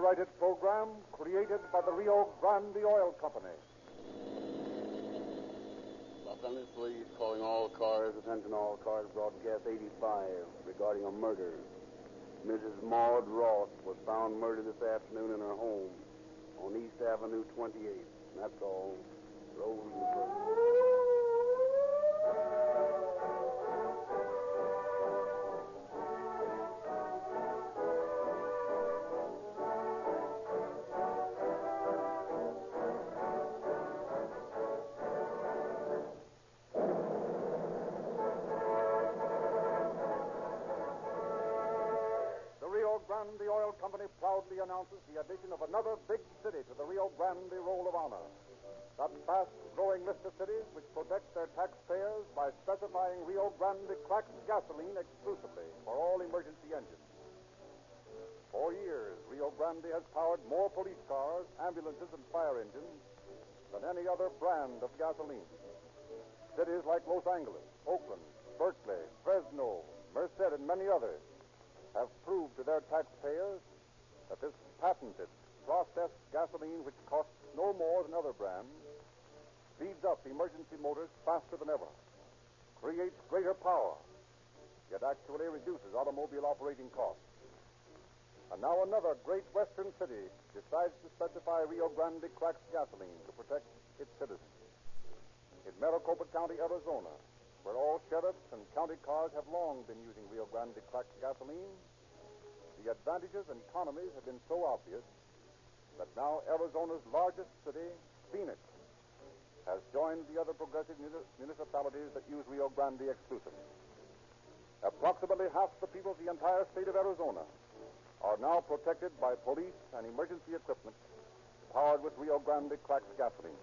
copyrighted program created by the Rio Grande Oil Company. Los Angeles Police calling all cars, attention all cars, broadcast 85 regarding a murder. Mrs. Maud Ross was found murdered this afternoon in her home on East Avenue 28. And that's all. Roll the first. The Oil Company proudly announces the addition of another big city to the Rio Grande Roll of Honor. That fast-growing list of cities which protects their taxpayers by specifying Rio Grande cracked gasoline exclusively for all emergency engines. For years, Rio Grande has powered more police cars, ambulances, and fire engines than any other brand of gasoline. Cities like Los Angeles, Oakland, Berkeley, Fresno, Merced, and many others have proved to their taxpayers that this patented, processed gasoline, which costs no more than other brands, speeds up emergency motors faster than ever, creates greater power, yet actually reduces automobile operating costs. And now another great western city decides to specify Rio Grande cracked gasoline to protect its citizens. In Maricopa County, Arizona, where all sheriffs and county cars have long been using Rio Grande cracked gasoline, the advantages and economies have been so obvious that now Arizona's largest city, Phoenix, has joined the other progressive municipalities that use Rio Grande exclusively. Approximately half the people of the entire state of Arizona are now protected by police and emergency equipment powered with Rio Grande cracked gasoline.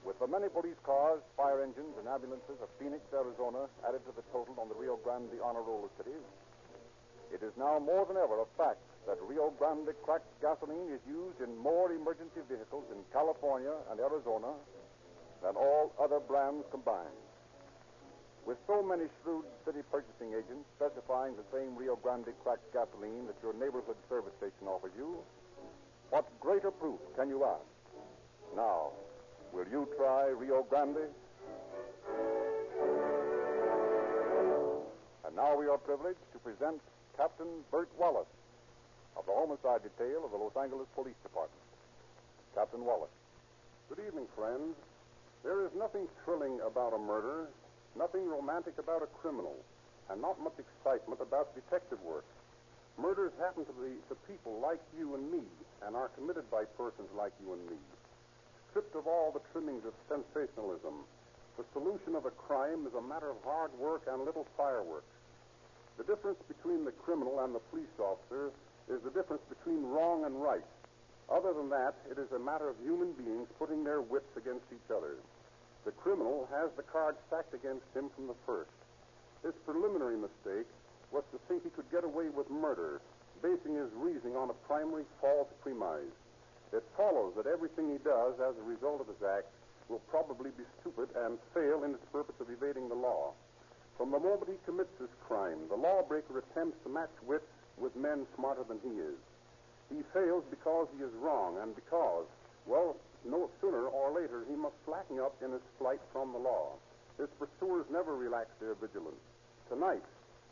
With the many police cars, fire engines, and ambulances of Phoenix, Arizona added to the total on the Rio Grande honor roll of cities, it is now more than ever a fact that Rio Grande cracked gasoline is used in more emergency vehicles in California and Arizona than all other brands combined. With so many shrewd city purchasing agents specifying the same Rio Grande cracked gasoline that your neighborhood service station offers you, what greater proof can you ask? Now, will you try Rio Grande? And now we are privileged to present Captain Bert Wallace of the Homicide Detail of the Los Angeles Police Department. Captain Wallace. Good evening, friends. There is nothing thrilling about a murder, nothing romantic about a criminal, and not much excitement about detective work. Murders happen to people like you and me, and are committed by persons like you and me. Stripped of all the trimmings of sensationalism, the solution of a crime is a matter of hard work and little fireworks. The difference between the criminal and the police officer is the difference between wrong and right. Other than that, it is a matter of human beings putting their wits against each other. The criminal has the cards stacked against him from the first. His preliminary mistake was to think he could get away with murder, basing his reasoning on a primary false premise. It follows that everything he does as a result of his act will probably be stupid and fail in its purpose of evading the law. From the moment he commits this crime, the lawbreaker attempts to match wits with men smarter than he is. He fails because he is wrong, and because, well, no sooner or later he must slacken up in his flight from the law. His pursuers never relax their vigilance. Tonight,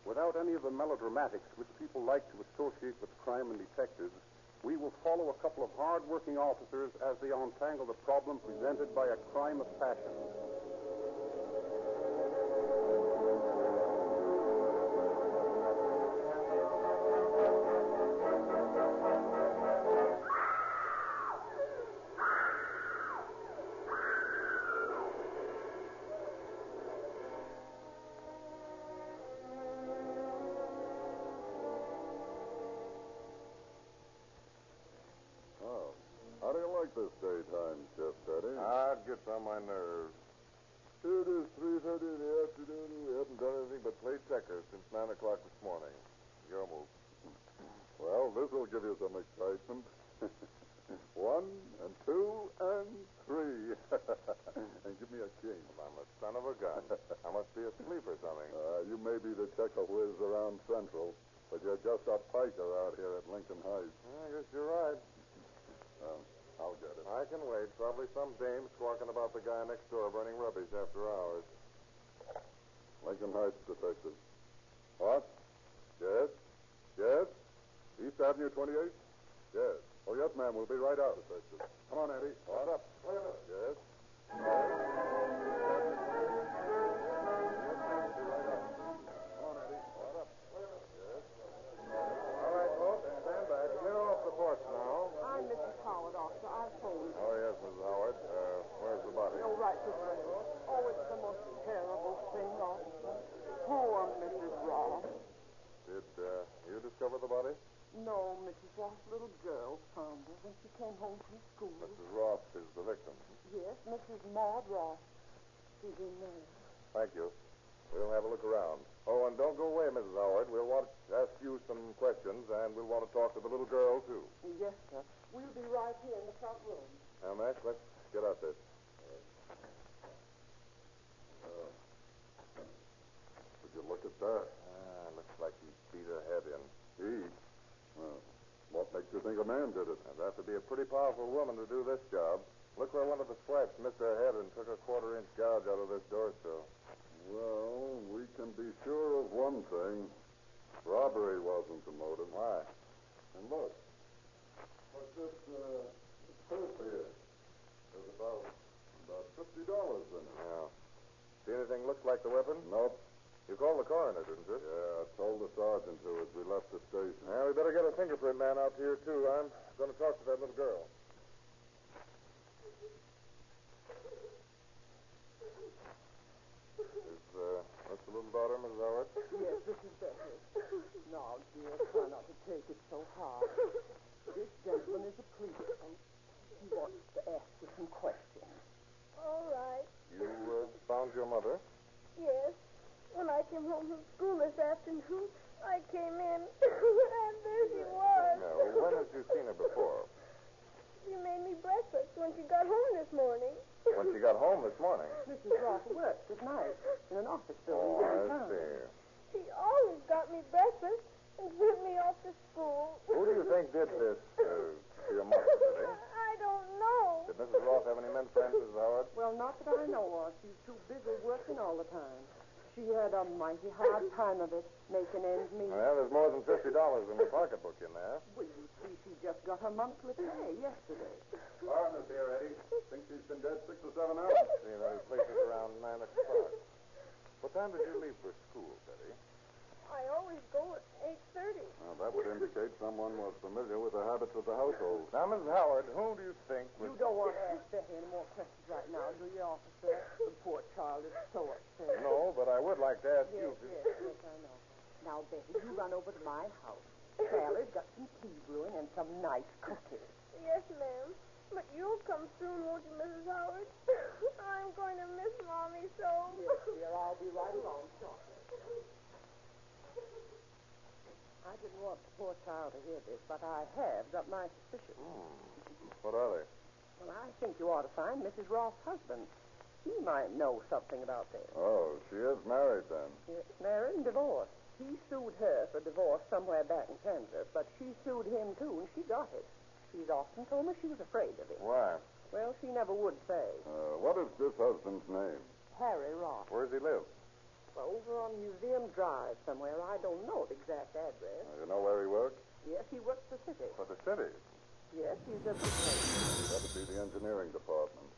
without any of the melodramatics which people like to associate with crime and detectives, we will follow a couple of hard-working officers as they untangle the problem presented by a crime of passion. How do you like this daytime shift, Eddie? It gets on my nerves. It is 3:30 in the afternoon, and We haven't done anything but play checkers since 9 o'clock this morning. Your move. well, this will give you some excitement. 1 and 2 and 3. And give me a king. Well, I'm a son of a gun. I must be asleep or something. You may be the checker whiz around Central. But you're just a piker out here at Lincoln Heights. I guess you're right. I'll get it. I can wait. Probably some dame squawking about the guy next door burning rubbish after hours. Lincoln Heights, detective. What? Yes? Yes? East Avenue 28? Yes. Oh, yes, ma'am. We'll be right out, detective. Come on, Eddie. What's up? Wait a minute. Yes? All right, folks. Stand back. Get off the porch now. I'm Mrs. Howard, officer. I phoned. Oh, yes, Mrs. Howard. Where's the body? Oh, right this way. Oh, it's the most terrible thing, officer. Poor Mrs. Ross. Did you discover the body? No, Mrs. Ross' little girl found her when she came home from school. Mrs. Ross is the victim. Yes, Mrs. Maud Ross. She's in there. Thank you. We'll have a look around. Oh, and don't go away, Mrs. Howard. We'll want to ask you some questions, and we'll want to talk to the little girl, too. Yes, sir. We'll be right here in the front room. Now, Max, let's get out there. Would you look at that? Looks like he beat her head in. He? Well, what makes you think a man did it? Now, that would be a pretty powerful woman to do this job. Look where one of the swipes missed her head and took a quarter-inch gouge out of this door sill. Well, we can be sure of one thing. Robbery wasn't the motive. Why? And look. What's this purse here? There's about $50 in it. Yeah. See anything looks like the weapon? Nope. You called the coroner, didn't you? Yeah, I told the sergeant to as we left the station. Well, we better get a fingerprint man out here, too. I'm going to talk to that little girl. Is this the little daughter, Mrs. Howard? Yes, this is Betty. Now, dear, try not to take it so hard. This gentleman is a policeman. He wants to ask you some questions. All right. You found your mother? Yes. When I came home from school this afternoon, I came in, and there she was. No. When had you seen her before? She made me breakfast when she got home this morning. When she got home this morning? Mrs. Ross works at night in an office building Oh, I downtown. see. She always got me breakfast and sent me off to school. Who do you think did this to your mother, Betty? I don't know. Did Mrs. Ross have any men friends, Mrs. Howard? Well, not that I know of. She's too busy working all the time. She had a mighty hard time of it, making ends meet. Well, there's more than $50 in the pocketbook in there. Well, you see, she just got her monthly pay yesterday. Partner's here, Eddie. Think she's been dead 6 or 7 hours? See, that places around 9 o'clock. What time did you leave for school, Betty? I always go at 8:30. Well, that would indicate someone was familiar with the habits of the household. Now, Mrs. Howard, who do you think was... You don't want to ask Betty any more questions right now, do you, officer? The poor child is so upset. No, but I would like to ask you... Yes, I know. Now, Betty, you run over to my house. Sally's got some tea brewing and some nice cookies. Yes, ma'am. But you'll come soon, won't you, Mrs. Howard? I'm going to miss Mommy so. Yes, dear, I'll be right along shortly. I didn't want the poor child to hear this, but I have got my suspicions. What are they? Well, I think you ought to find Mrs. Ross' husband. He might know something about this. Oh, she is married then. Yes, married and divorced. He sued her for divorce somewhere back in Kansas, but she sued him, too, and she got it. She's often told me she was afraid of him. Why? Well, she never would say. What is this husband's name? Harry Ross. Where does he live? Well, over on Museum Drive somewhere. I don't know the exact address. You know where he works? Yes, he works for the city. For the city. Yes, he's a bricklayer. That would be the engineering department.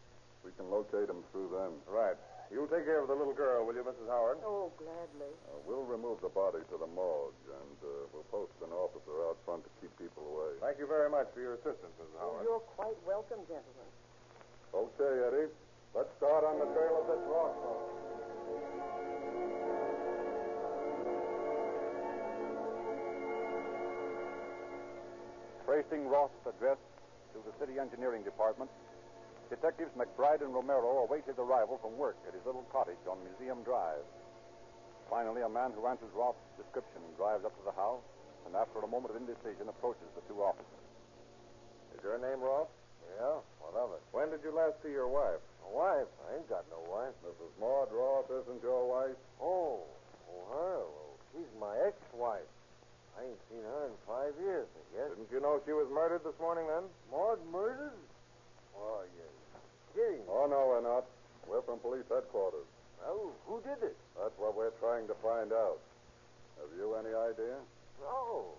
We can locate him through them. Right. You'll take care of the little girl, will you, Mrs. Howard? Oh, gladly. We'll remove the body to the morgue, and we'll post an officer out front to keep people away. Thank you very much for your assistance, Mrs. Oh, Howard. you're quite welcome, gentlemen. Okay, Eddie. Let's start on the trail of this Ross fellow. Tracing Ross' address to the city engineering department, Detectives McBride and Romero await his arrival from work at his little cottage on Museum Drive. Finally, a man who answers Ross' description drives up to the house and, after a moment of indecision, approaches the two officers. Is your name Ross? Yeah? What of it? When did you last see your wife? Wife? I ain't got no wife. Mrs. Maud Ross isn't your wife? Oh, her? Well, she's my ex-wife. I ain't seen her in 5 years, I guess. Didn't you know she was murdered this morning, then? Maud murdered? Oh, you're kidding. Oh, no, we're not. We're from police headquarters. Well, who did it? That's what we're trying to find out. Have you any idea? No.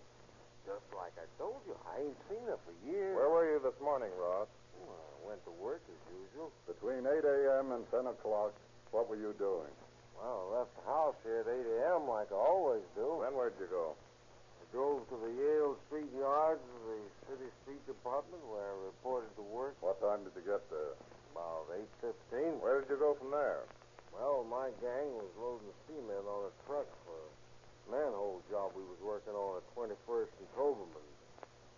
Just like I told you, I ain't seen her for years. Where were you this morning, Ross? Well, I went to work as usual. Between 8 a.m. and 10 o'clock, what were you doing? Well, I left the house here at 8 a.m. like I always do. Then where'd you go? I drove to the Yale Street Yards of the City Street Department where I reported to work. What time did you get there? About 8:15. Where did you go from there? Well, my gang was loading cement on a truck for a manhole job we was working on at 21st and Toberman.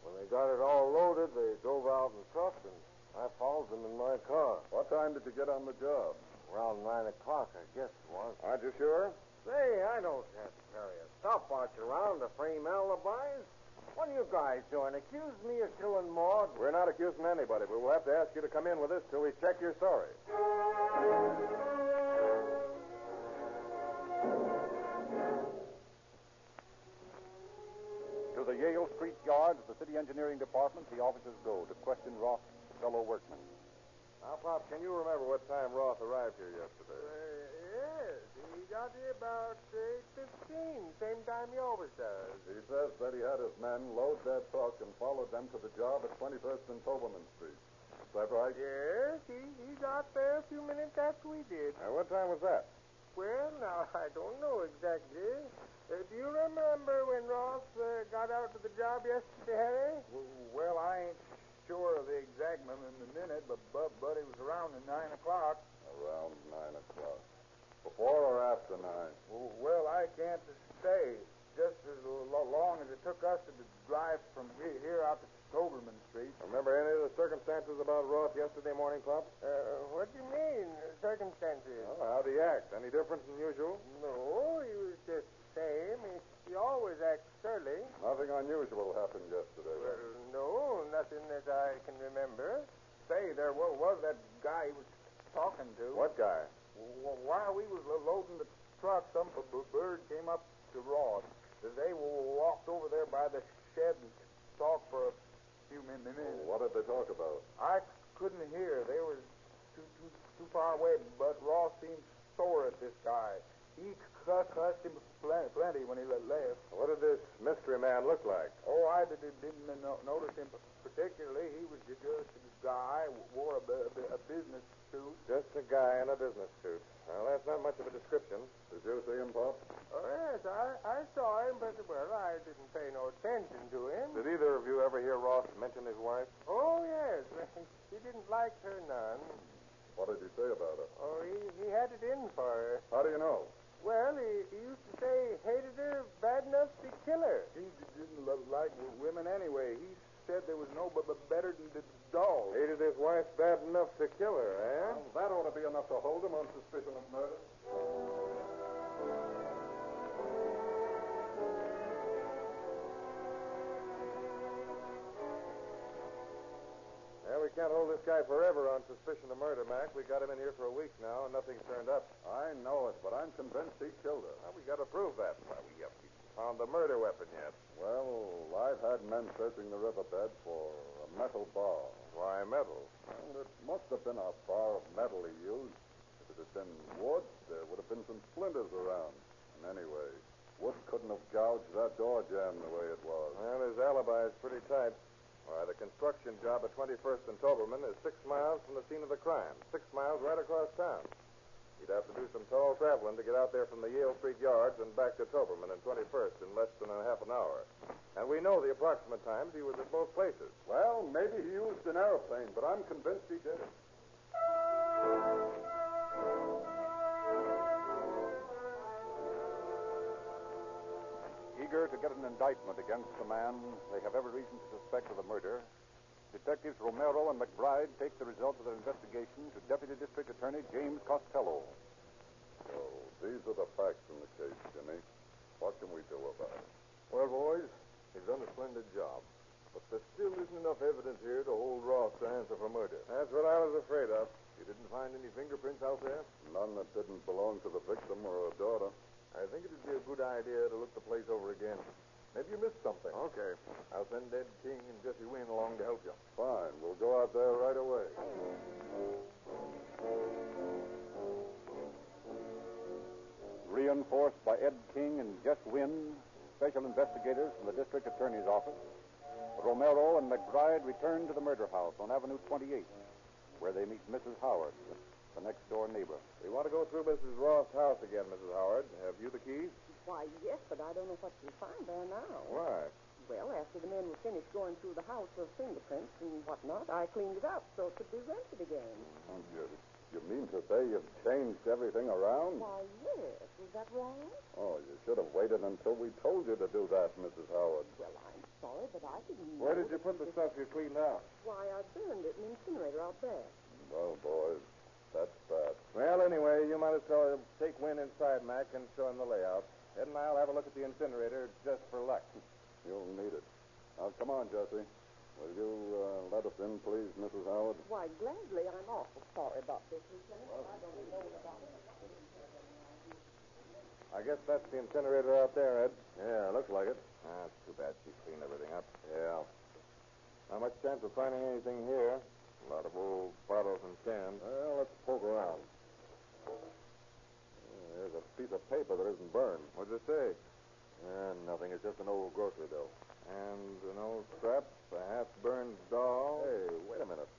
When they got it all loaded, they drove out in the truck, and I followed them in my car. What time did you get on the job? Around 9 o'clock, I guess it was. Aren't you sure? Say, I don't have to carry a stopwatch around to frame alibis. What are you guys doing? Accuse me of killing Maud? We're not accusing anybody, but we'll have to ask you to come in with us till we check your story. To the Yale Street Yard of the City Engineering Department, the officers go to question Roth, fellow workmen. Now, Pop, can you remember what time Roth arrived here yesterday? Yes, he got here about 8:15, same time he always does. He says that he had his men load their truck and followed them to the job at 21st and Toberman Street. Is that right? Yes, he got there a few minutes after we did. Now, what time was that? Well, now, I don't know exactly. Do you remember when Ross got out to the job yesterday, Harry? Well, I ain't sure of the exact minute, but it was around 9 o'clock. Around 9 o'clock. Before or after 9? Well, I can't say. Just as long as it took us to drive from here out to Toberman Street. Remember any of the circumstances about Roth yesterday morning, Pop? What do you mean, circumstances? Well, how'd he act? Any different than usual? No, he was just the same. He always acts surly. Nothing unusual happened yesterday. Well, no, nothing that I can remember. Say, there was that guy he was talking to. What guy? While we was loading the truck, some bird came up to Roth. They walked over there by the shed and talked for a few minutes. What did they talk about? I couldn't hear. They were too far away, but Ross seemed sore at this guy. He cussed him plenty when he left. What did this mystery man look like? Oh, I didn't notice him particularly. He was just a guy, wore a business suit. Just a guy in a business suit. Well, that's not much of a description. Did you see him, Pop? Oh, yes, I saw him, but, well, I didn't pay no attention to him. Did either of you ever hear Roth mention his wife? Oh, yes. He didn't like her none. What did he say about her? Oh, he had it in for her. How do you know? Well, he used to say he hated her bad enough to kill her. He didn't like women anyway. He said there was no better than the dog. Hated his wife bad enough to kill her, eh? Well, that ought to be enough to hold him on suspicion of murder. Well, we can't hold this guy forever on suspicion of murder, Mac. We got him in here for a week now, and nothing's turned up. I know it, but I'm convinced he killed her. Well, we got to prove that. Well, we haven't found the murder weapon yet. Well, I've had men searching the riverbed for a metal bar. Why metal? Well, it must have been a bar of metal he used. If it had been wood, there would have been some splinters around. And anyway, wood couldn't have gouged that door jamb the way it was. Well, his alibi is pretty tight. Why, the construction job at 21st and Toberman is 6 miles from the scene of the crime. 6 miles right across town. He'd have to do some tall traveling to get out there from the Yale Street Yards and back to Toberman and 21st in less than a half an hour. And we know the approximate times he was at both places. Well, maybe he used an airplane, but I'm convinced he did it. Eager to get an indictment against the man they have every reason to suspect of the murder, Detectives Romero and McBride take the results of their investigation to Deputy District Attorney James Costello. So, these are the facts in the case, Jimmy. What can we do about it? Well, boys, he's done a splendid job. But there still isn't enough evidence here to hold Ross to answer for murder. That's what I was afraid of. You didn't find any fingerprints out there? None that didn't belong to the victim or her daughter. I think it would be a good idea to look the place over again. Maybe you missed something. Okay. I'll send Ed King and Jesse Wynn along to help you. Fine. We'll go out there right away. Reinforced by Ed King and Jess Wynn, special investigators from the district attorney's office, Romero and McBride return to the murder house on Avenue 28, where they meet Mrs. Howard, the next-door neighbor. We want to go through Mrs. Ross' house again, Mrs. Howard. Have you the keys? Why, yes, but I don't know what you'll find there now. Why? Well, after the men were finished going through the house for fingerprints and whatnot, I cleaned it up so it could be rented again. You mean to say you've changed everything around? Why, yes. Was that wrong? Oh, you should have waited until we told you to do that, Mrs. Howard. Well, I'm sorry, but I didn't know. Where did you put the stuff you cleaned out? Why, I burned it in the incinerator out there. Well, boys, that's bad. Well, anyway, you might as well take Wynn inside, Mac, and show him the layout. Ed and I'll have a look at the incinerator just for luck. You'll need it. Now, come on, Jesse. Will you let us in, please, Mrs. Howard? Why, gladly. I'm awful sorry about this, Lieutenant. I don't know about it. I guess that's the incinerator out there, Ed. Yeah, looks like it. It's too bad she cleaned everything up. Yeah. Not much chance of finding anything here. A lot of old bottles and cans. Well, let's poke around. There's a piece of paper that isn't burned. What's it say? Nothing. It's just an old grocery bill. And an old scrap, a half-burned doll. Hey, wait a minute.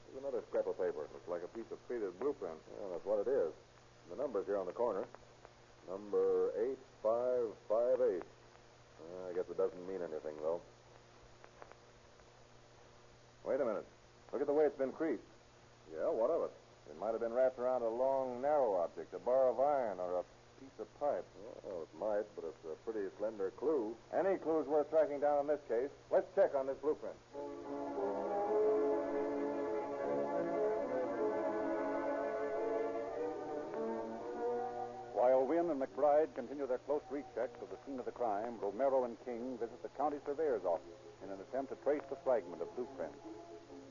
There's another scrap of paper. Looks like a piece of faded blueprint. Yeah, that's what it is. The number's here on the corner. Number 8558. I guess it doesn't mean anything, though. Wait a minute. Look at the way it's been creased. Yeah, what of it? It might have been wrapped around a long, narrow object, a bar of iron or a piece of pipe. Well, it might, but it's a pretty slender clue. Any clue's worth tracking down in this case. Let's check on this blueprint. While Wynn and McBride continue their close recheck of the scene of the crime, Romero and King visit the county surveyor's office in an attempt to trace the fragment of blueprint.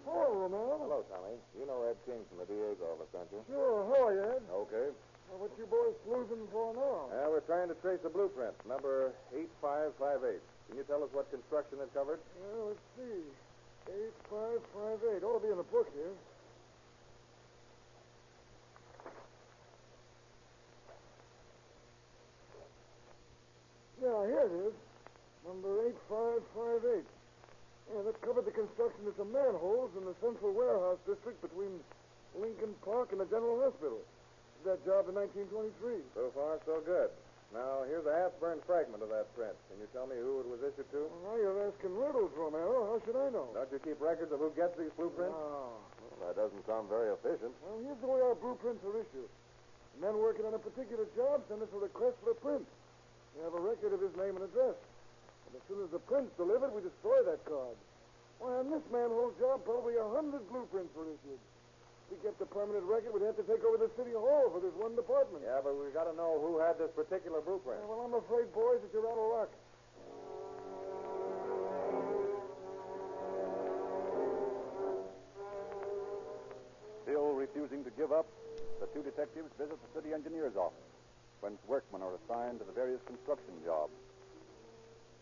Hello, Romero. Hello, Tommy. You know Ed King from the DA's office, don't you? Sure. How are you, Ed? Okay. Well, what you boys sleuthing for now? We're trying to trace the blueprint, number 8558. Can you tell us what construction it covered? Well, let's see. 8558. Ought to be in the book here. Yeah, here it is. Number 8558. Yeah, that covered the construction of some manholes in the central warehouse district between Lincoln Park and the General Hospital. Did that job in 1923. So far, so good. Now, here's a half-burned fragment of that print. Can you tell me who it was issued to? Well, you're asking riddles, Romero. How should I know? Don't you keep records of who gets these blueprints? No. Well, that doesn't sound very efficient. Well, here's the way our blueprints are issued. The men working on a particular job send us a request for a print. We have a record of his name and address. And as soon as the print's delivered, we destroy that card. Why, on this manhole job, probably 100 blueprints were issued. If we kept a permanent record, we'd have to take over the city hall for this one department. Yeah, but we got to know who had this particular blueprint. Yeah, well, I'm afraid, boys, that you're out of luck. Still refusing to give up, the two detectives visit the city engineer's office, whence workmen are assigned to the various construction jobs.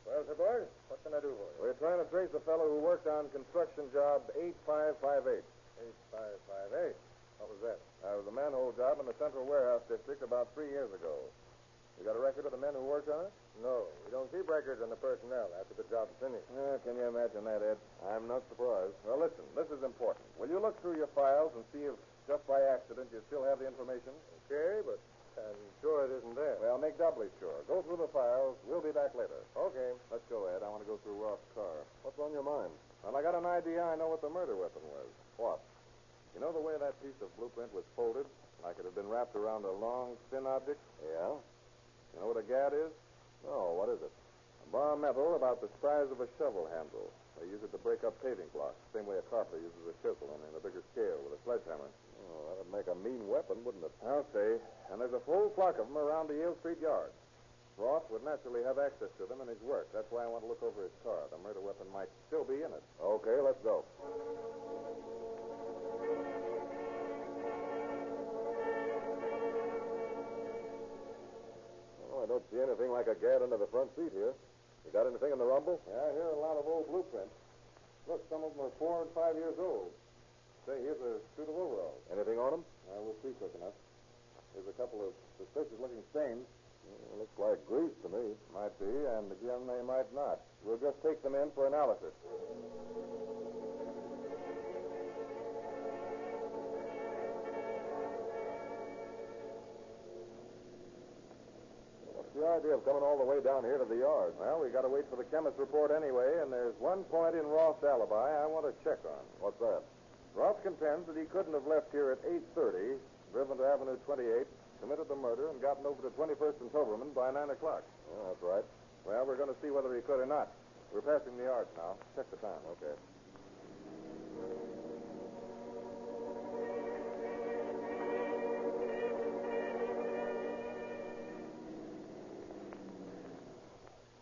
Well, sir, boys, what can I do for you? We're trying to trace the fellow who worked on construction job 8558. 8558? What was that? That was a manhole job in the central warehouse district about 3 years ago. You got a record of the men who worked on it? No. We don't keep records on the personnel after the job's finished. Can you imagine that, Ed? I'm not surprised. Well, listen, this is important. Will you look through your files and see if, just by accident, you still have the information? Okay, but I'm sure it isn't there. Well, make doubly sure. Go through the files. We'll be back later. Okay. Let's go, Ed. I want to go through Roth's car. What's on your mind? Well, I got an idea. I know what the murder weapon was. What? You know the way that piece of blueprint was folded? Like it had been wrapped around a long, thin object? Yeah? You know what a gad is? No, what is it? A bar of metal about the size of a shovel handle. They use it to break up paving blocks, the same way a carpenter uses a chisel, only on a bigger scale with a sledgehammer. Oh, that'd make a mean weapon, wouldn't it? I'll say. And there's a full flock of them around the Yale Street yard. Roth would naturally have access to them in his work. That's why I want to look over his car. The murder weapon might still be in it. Okay, let's go. Oh, I don't see anything like a gad under the front seat here. You got anything in the rumble? Yeah, I hear a lot of old blueprints. Look, some of them are 4 and 5 years old. Say, here's a suit of overalls. Anything on them? We'll see quick enough. There's a couple of suspicious-looking stains. Looks like grease to me. Might be, and again, they might not. We'll just take them in for analysis. What's the idea of coming all the way down here to the yard? Well, we got to wait for the chemist's report anyway, and there's one point in Roth's alibi I want to check on. What's that? Roth contends that he couldn't have left here at 8:30, driven to Avenue 28, committed the murder, and gotten over to 21st and Toberman by 9 o'clock. Oh, that's right. Well, we're going to see whether he could or not. We're passing the yards now. Check the time. Okay.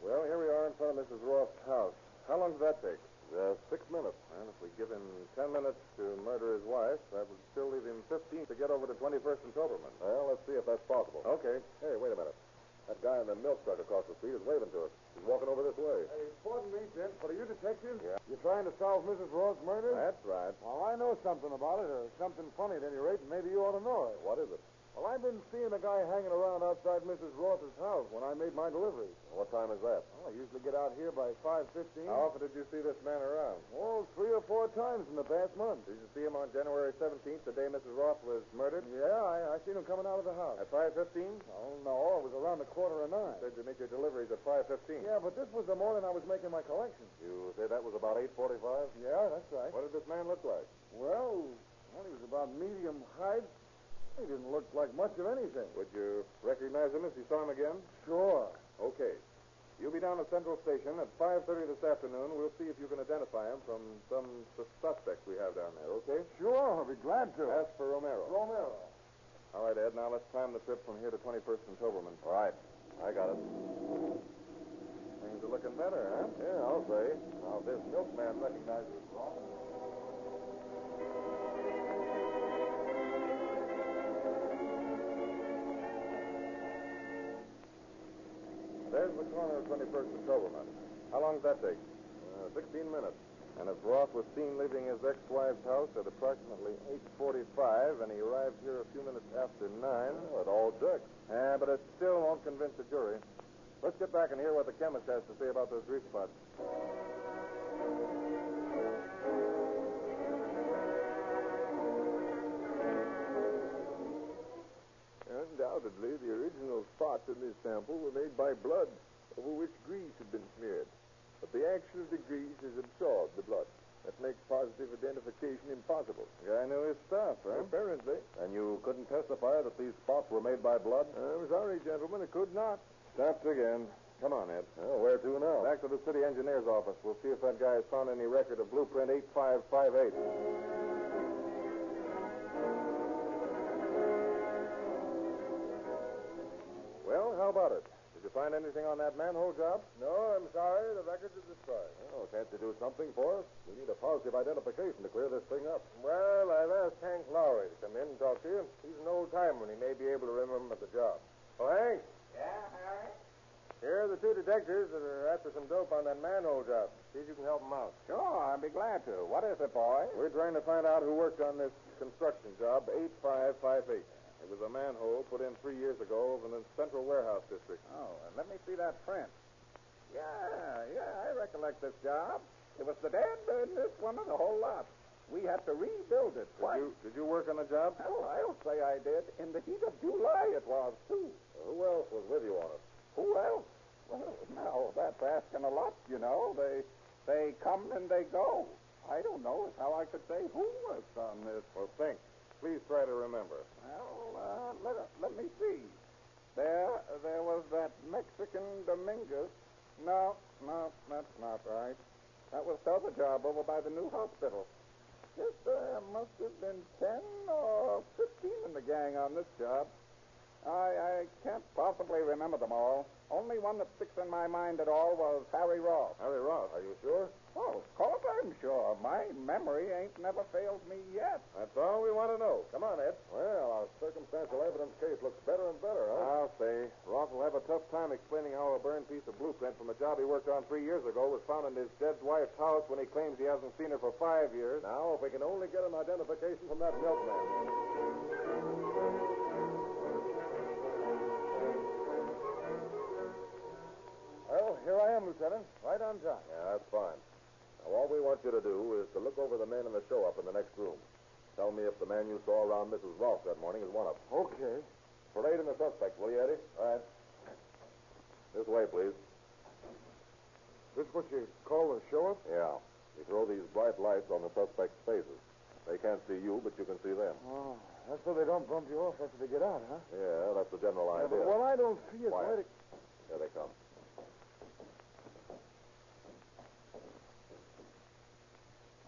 Well, here we are in front of Mrs. Roth's house. How long did that take? 6 minutes. Well, if we give him 10 minutes to murder his wife, that would still leave him 15 to get over to 21st and Toberman. Well, let's see if that's possible. Okay. Hey, wait a minute. That guy in the milk truck across the street is waving to us. He's walking over this way. Hey, pardon me, gents, but are you detectives? Yeah. You're trying to solve Mrs. Roth's murder? That's right. Well, I know something about it, or something funny at any rate, and maybe you ought to know it. What is it? Well, I've been seeing a guy hanging around outside Mrs. Roth's house when I made my delivery. What time is that? Well, I usually get out here by 5:15. How often did you see this man around? Oh, 3 or 4 times in the past month. Did you see him on January 17th, the day Mrs. Roth was murdered? Yeah, I seen him coming out of the house. At 5:15? Oh, no, it was around the 8:45. You said you make your deliveries at 5:15. Yeah, but this was the morning I was making my collection. You say that was about 8:45? Yeah, that's right. What did this man look like? Well, he was about medium height. He didn't look like much of anything. Would you recognize him if you saw him again? Sure. Okay. You'll be down at Central Station at 5:30 this afternoon. We'll see if you can identify him from some suspects we have down there, okay? Sure, I'll be glad to. Ask for Romero. Romero. All right, Ed, now let's time the trip from here to 21st and Toberman. All right. I got it. Things are looking better, huh? Yeah, I'll say. Now, if this milkman recognizes Roth. There's the corner of 21st and Toberman. How long does that take? 16 minutes. And if Roth was seen leaving his ex-wife's house at approximately 8:45, and he arrived here a few minutes after 9... Well, it all checks. Yeah, but it still won't convince the jury. Let's get back and hear what the chemist has to say about those grease spots. Undoubtedly, the original spots in this sample were made by blood over which grease had been smeared. But the action of the grease has absorbed the blood. That makes positive identification impossible. Guy knew his stuff, huh? Apparently. And you couldn't testify that these spots were made by blood? I'm sorry, gentlemen, I could not. Stopped again. Come on, Ed. Well, where to now? Back to the city engineer's office. We'll see if that guy has found any record of blueprint 8558. Well, how about it? Did you find anything on that manhole job? No, I'm sorry. The records are destroyed. Oh, can't you do something for us? We need a positive identification to clear this thing up. Well, I've asked Hank Lowry to come in and talk to you. He's an old timer, and he may be able to remember the job. Oh, Hank? Yeah, Harry? Here are the 2 detectives that are after some dope on that manhole job. See if you can help them out. Sure, I'd be glad to. What is it, boy? We're trying to find out who worked on this construction job, 8558. It was a manhole put in 3 years ago over in the Central Warehouse District. Oh, and let me see that print. Yeah, I recollect this job. It was the dead-birdest one of the whole lot. We had to rebuild it twice. Did you work on the job? Oh, I'll say I did. In the heat of July it was, too. Who else was with you on it? Who else? Well, now, that's asking a lot, you know. They come and they go. I don't know as how I could say who was on this. Well, think. Please try to remember. Well, let me see. There was that Mexican Dominguez. No, that's not right. That was the other job over by the new hospital. Yes, there must have been 10 or 15 in the gang on this job. I can't possibly remember them all. Only one that sticks in my mind at all was Harry Ross. Harry Ross, are you sure? Oh, of course I'm sure. My memory ain't never failed me yet. That's all we want to know. Come on, Ed. Well, our circumstantial evidence case looks better and better, huh? I'll say. Ross will have a tough time explaining how a burned piece of blueprint from a job he worked on 3 years ago was found in his dead wife's house when he claims he hasn't seen her for 5 years. Now, if we can only get an identification from that milkman. Well, here I am, Lieutenant. Right on time. Yeah, that's fine. Now, all we want you to do is to look over the men in the show-up in the next room. Tell me if the man you saw around Mrs. Ross that morning is one of them. Okay. Parade in the suspects, will you, Eddie? All right. This way, please. This what you call a show-up? Yeah. You throw these bright lights on the suspects' faces. They can't see you, but you can see them. Oh, that's so they don't bump you off after they get out, huh? Yeah, that's the general Yeah, idea. but what I don't see is Quiet. why they... Here they come.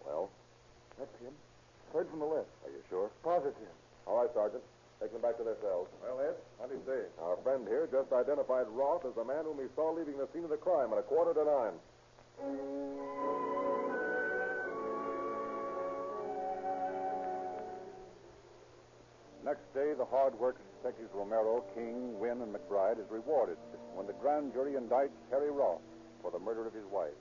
Well, That's him. Third from the left. are you sure? Positive. All right, Sergeant. Take them back to their cells. Well, Ed, what do you say? Our friend here just identified Roth as the man whom he saw leaving the scene of the crime at 8:45. Next day, the hard work of Detectives Romero, King, Wynn, and McBride is rewarded when the grand jury indicts Harry Roth for the murder of his wife.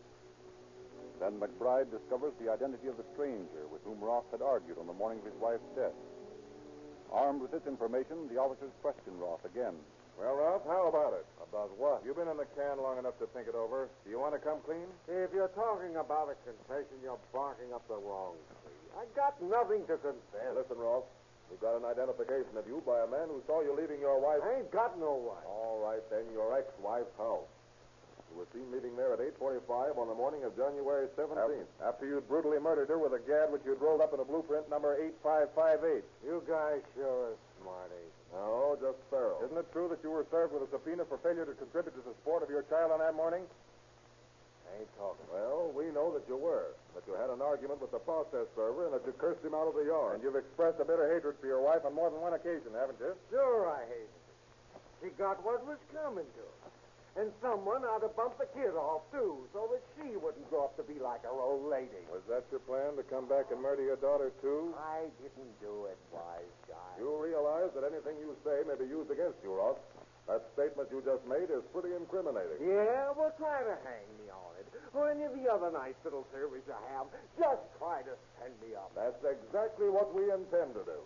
Then McBride discovers the identity of the stranger with whom Roth had argued on the morning of his wife's death. Armed with this information, the officers question Roth again. Well, Ralph, how about it? About what? You've been in the can long enough to think it over. Do you want to come clean? If you're talking about a confession, you're barking up the wrong tree. I got nothing to confess. Listen, Roth. We got an identification of you by a man who saw you leaving your wife. I ain't got no wife. All right, then, your ex-wife's house. You were seen leaving there at 8:45 on the morning of January 17th. After you'd brutally murdered her with a gad which you'd rolled up in a blueprint number 8558. You guys sure are smarties. No, just thorough. Isn't it true that you were served with a subpoena for failure to contribute to the support of your child on that morning? I ain't talking. Well, we know that you were. That you had an argument with the process server and that you cursed him out of the yard. And you've expressed a bitter hatred for your wife on more than one occasion, haven't you? Sure I hated her. She got what was coming to her. And someone ought to bump the kid off, too, so that she wouldn't grow up to be like her old lady. Was that your plan, to come back and murder your daughter, too? I didn't do it, wise guy. You realize that anything you say may be used against you, Ross. That statement you just made is pretty incriminating. Yeah, well, try to hang me on it. Or any of the other nice little theories you have. Just try to send me up. That's exactly what we intend to do.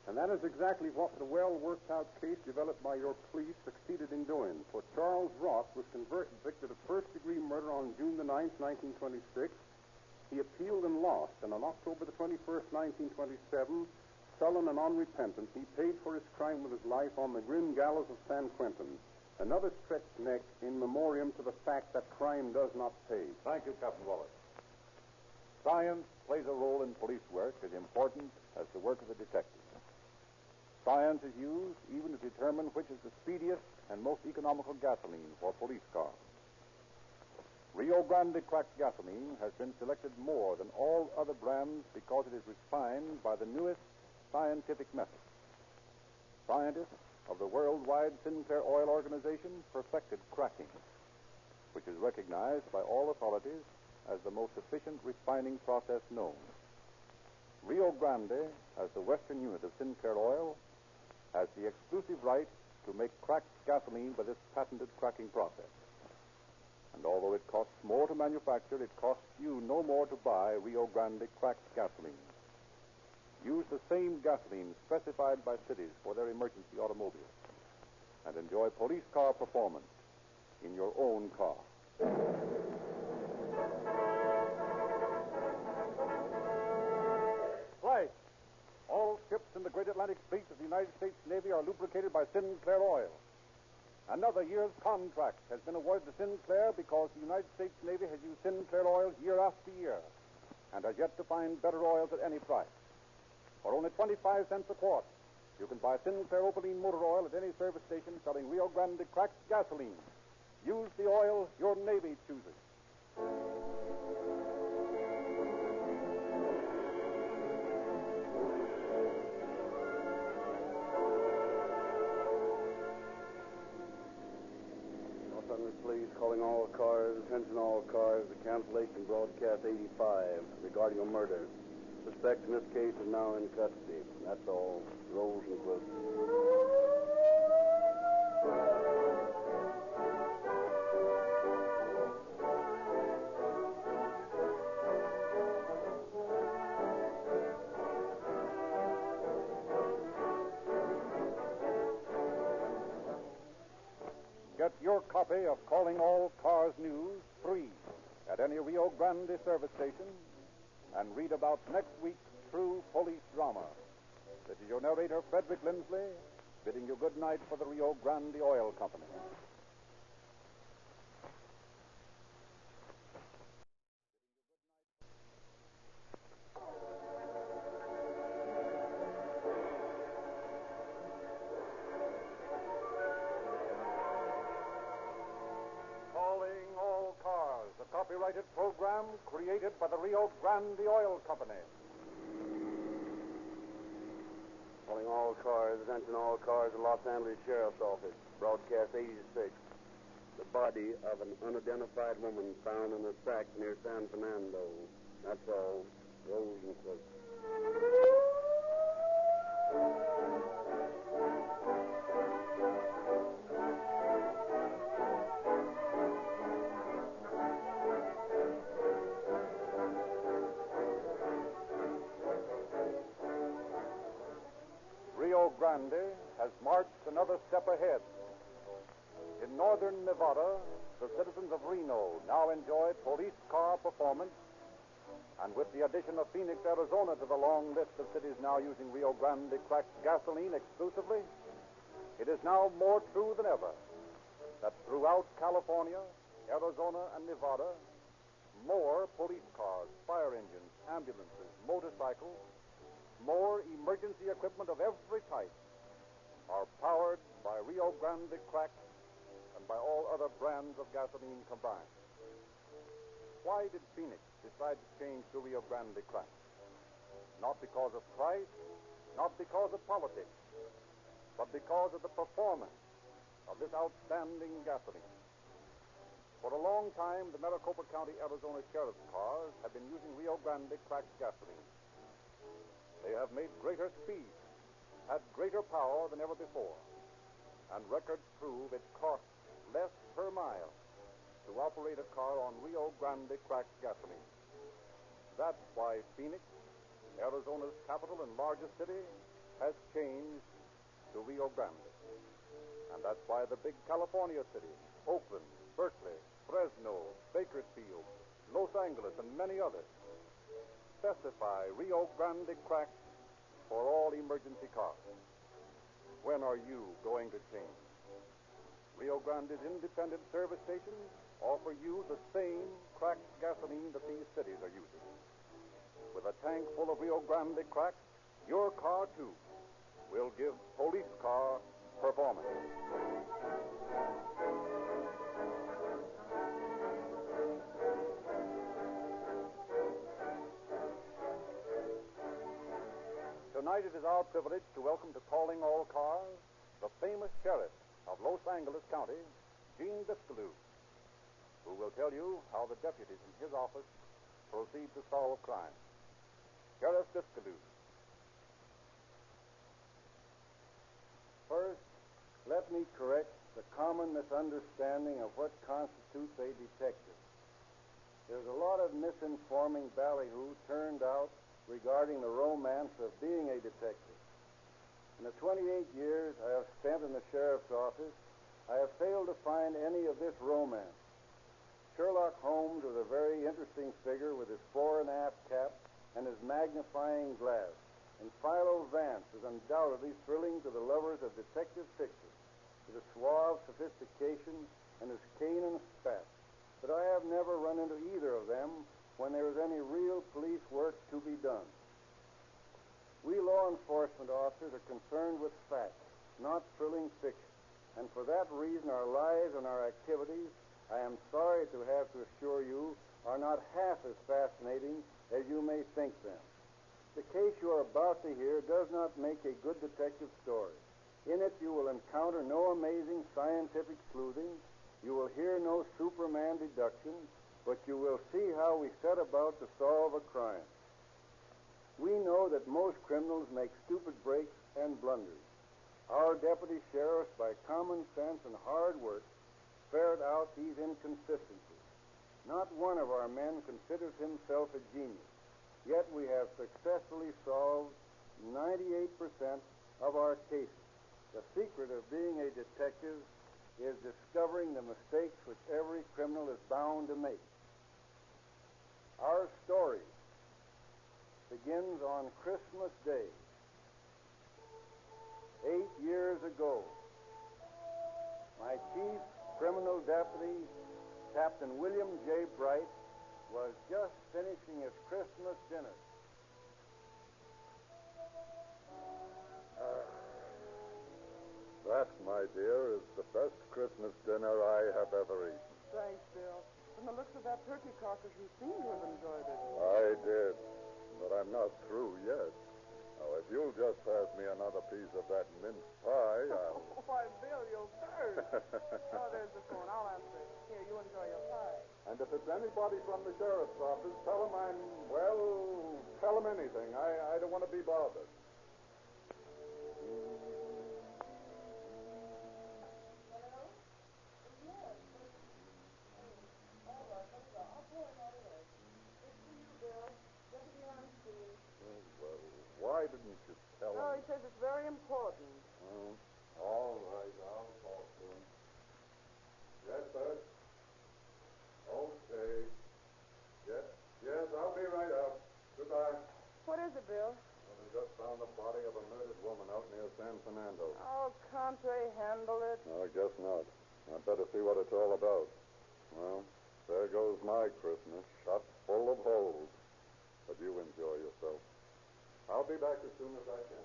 And that is exactly what the well-worked-out case developed by your police succeeded in doing. For Charles Roth was convicted of first-degree murder on June the 9th, 1926. He appealed and lost, and on October the 21st, 1927, sullen and unrepentant, he paid for his crime with his life on the grim gallows of San Quentin, another stretched neck in memoriam to the fact that crime does not pay. Thank you, Captain Wallace. Science plays a role in police work as important as the work of the detective. Science is used even to determine which is the speediest and most economical gasoline for police cars. Rio Grande cracked gasoline has been selected more than all other brands because it is refined by the newest scientific method. Scientists of the worldwide Sinclair Oil Organization perfected cracking, which is recognized by all authorities as the most efficient refining process known. Rio Grande, as the western unit of Sinclair Oil, has the exclusive right to make cracked gasoline by this patented cracking process. And although it costs more to manufacture, it costs you no more to buy Rio Grande cracked gasoline. Use the same gasoline specified by cities for their emergency automobiles and enjoy police car performance in your own car. Flight. All ships in the Great Atlantic Fleet of the United States Navy are lubricated by Sinclair Oil. Another year's contract has been awarded to Sinclair because the United States Navy has used Sinclair oils year after year and has yet to find better oils at any price. For only 25 cents a quart, You can buy Sinclair Opaline motor oil at any service station selling Rio Grande cracked gasoline. Use the oil your Navy chooses. Los Angeles Police calling all cars, attention all cars, to cancellation broadcast 85 regarding a murder. Suspect in this case is now in custody. That's all. Rolls and close. Get your copy of Calling All Cars News free at any Rio Grande service station and read about next week's true police drama. This is your narrator, Frederick Lindsley, bidding you good night for the Rio Grande Oil Company. Calling All Cars, a copyrighted program created by the Rio Grande Oil Company. Calling all cars, attention all cars, the Los Angeles Sheriff's Office. Broadcast 86. The body of an unidentified woman found in a sack near San Fernando. That's all. Rolls and quotes. Rio Grande has marched another step ahead. In northern Nevada, the citizens of Reno now enjoy police car performance, and with the addition of Phoenix, Arizona to the long list of cities now using Rio Grande cracked gasoline exclusively, it is now more true than ever that throughout California, Arizona, and Nevada, more police cars, fire engines, ambulances, motorcycles, more emergency equipment of every type are powered by Rio Grande cracked and by all other brands of gasoline combined. Why did Phoenix decide to change to Rio Grande cracked? Not because of price, not because of politics, but because of the performance of this outstanding gasoline. For a long time, the Maricopa County, Arizona Sheriff's cars have been using Rio Grande cracked gasoline. They have made greater speed, had greater power than ever before, and records prove it costs less per mile to operate a car on Rio Grande cracked gasoline. That's why Phoenix, Arizona's capital and largest city, has changed to Rio Grande. And that's why the big California cities, Oakland, Berkeley, Fresno, Bakersfield, Los Angeles, and many others, specify Rio Grande cracked for all emergency cars. When are you going to change? Rio Grande's independent service stations offer you the same cracked gasoline that these cities are using. With a tank full of Rio Grande cracked, your car, too, will give police car performance. Tonight it is our privilege to welcome to Calling All Cars the famous sheriff of Los Angeles County, Gene Biscalou, who will tell you how the deputies in his office proceed to solve crime. Sheriff Biscalou. First, let me correct the common misunderstanding of what constitutes a detective. There's a lot of misinforming ballyhoo turned out regarding the romance of being a detective. In the 28 years I have spent in the sheriff's office, I have failed to find any of this romance. Sherlock Holmes was a very interesting figure with his fore and aft cap and his magnifying glass, and Philo Vance is undoubtedly thrilling to the lovers of detective fiction, with his suave sophistication and his cane and spat. But I have never run into either of them when there is any real police work to be done. We law law enforcement officers are concerned with facts, not thrilling fiction. And for that reason, our lives and our activities, I am sorry to have to assure you, are not half as fascinating as you may think them. The case you are about to hear does not make a good detective story. In it, you will encounter no amazing scientific sleuthing. You will hear no Superman deductions, but you will see how we set about to solve a crime. We know that most criminals make stupid breaks and blunders. Our deputy sheriffs, by common sense and hard work, ferret out these inconsistencies. Not one of our men considers himself a genius. Yet we have successfully solved 98% of our cases. The secret of being a detective is discovering the mistakes which every criminal is bound to make. Our story begins on Christmas Day, 8 years ago. My chief criminal deputy, Captain William J. Bright, was just finishing his Christmas dinner. That, my dear, is the best Christmas dinner I have ever eaten. Thanks, Bill. From the looks of that turkey carcass, you seem to have enjoyed it. I did, but I'm not through yet. Now, if you'll just pass me another piece of that mince pie, I'll... Why, Bill, you'll burn. Oh, there's the phone. I'll answer it. Here, you enjoy your pie. And if it's anybody from the sheriff's office, tell him tell him anything. I don't want to be bothered. Why didn't you tell him? Oh, he says it's very important. All right, I'll talk to him. Yes, sir. Okay. Yes, I'll be right out. Goodbye. What is it, Bill? Well, they just found the body of a murdered woman out near San Fernando. Oh, can't they handle it? No, I guess not. I'd better see what it's all about. Well, there goes my Christmas, shot full of holes. But you enjoy yourself. I'll be back as soon as I can.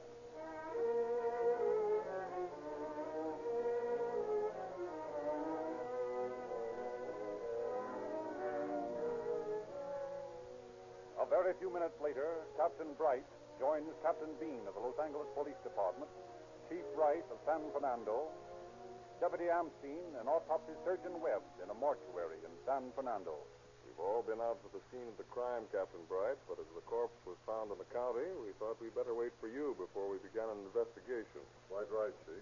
A very few minutes later, Captain Bright joins Captain Bean of the Los Angeles Police Department, Chief Wright of San Fernando, Deputy Amstein, and Autopsy Surgeon Webb in a mortuary in San Fernando. We've all been out to the scene of the crime, Captain Bright, but as the corpse was found in the county, we thought we'd better wait for you before we began an investigation. Quite right, Chief.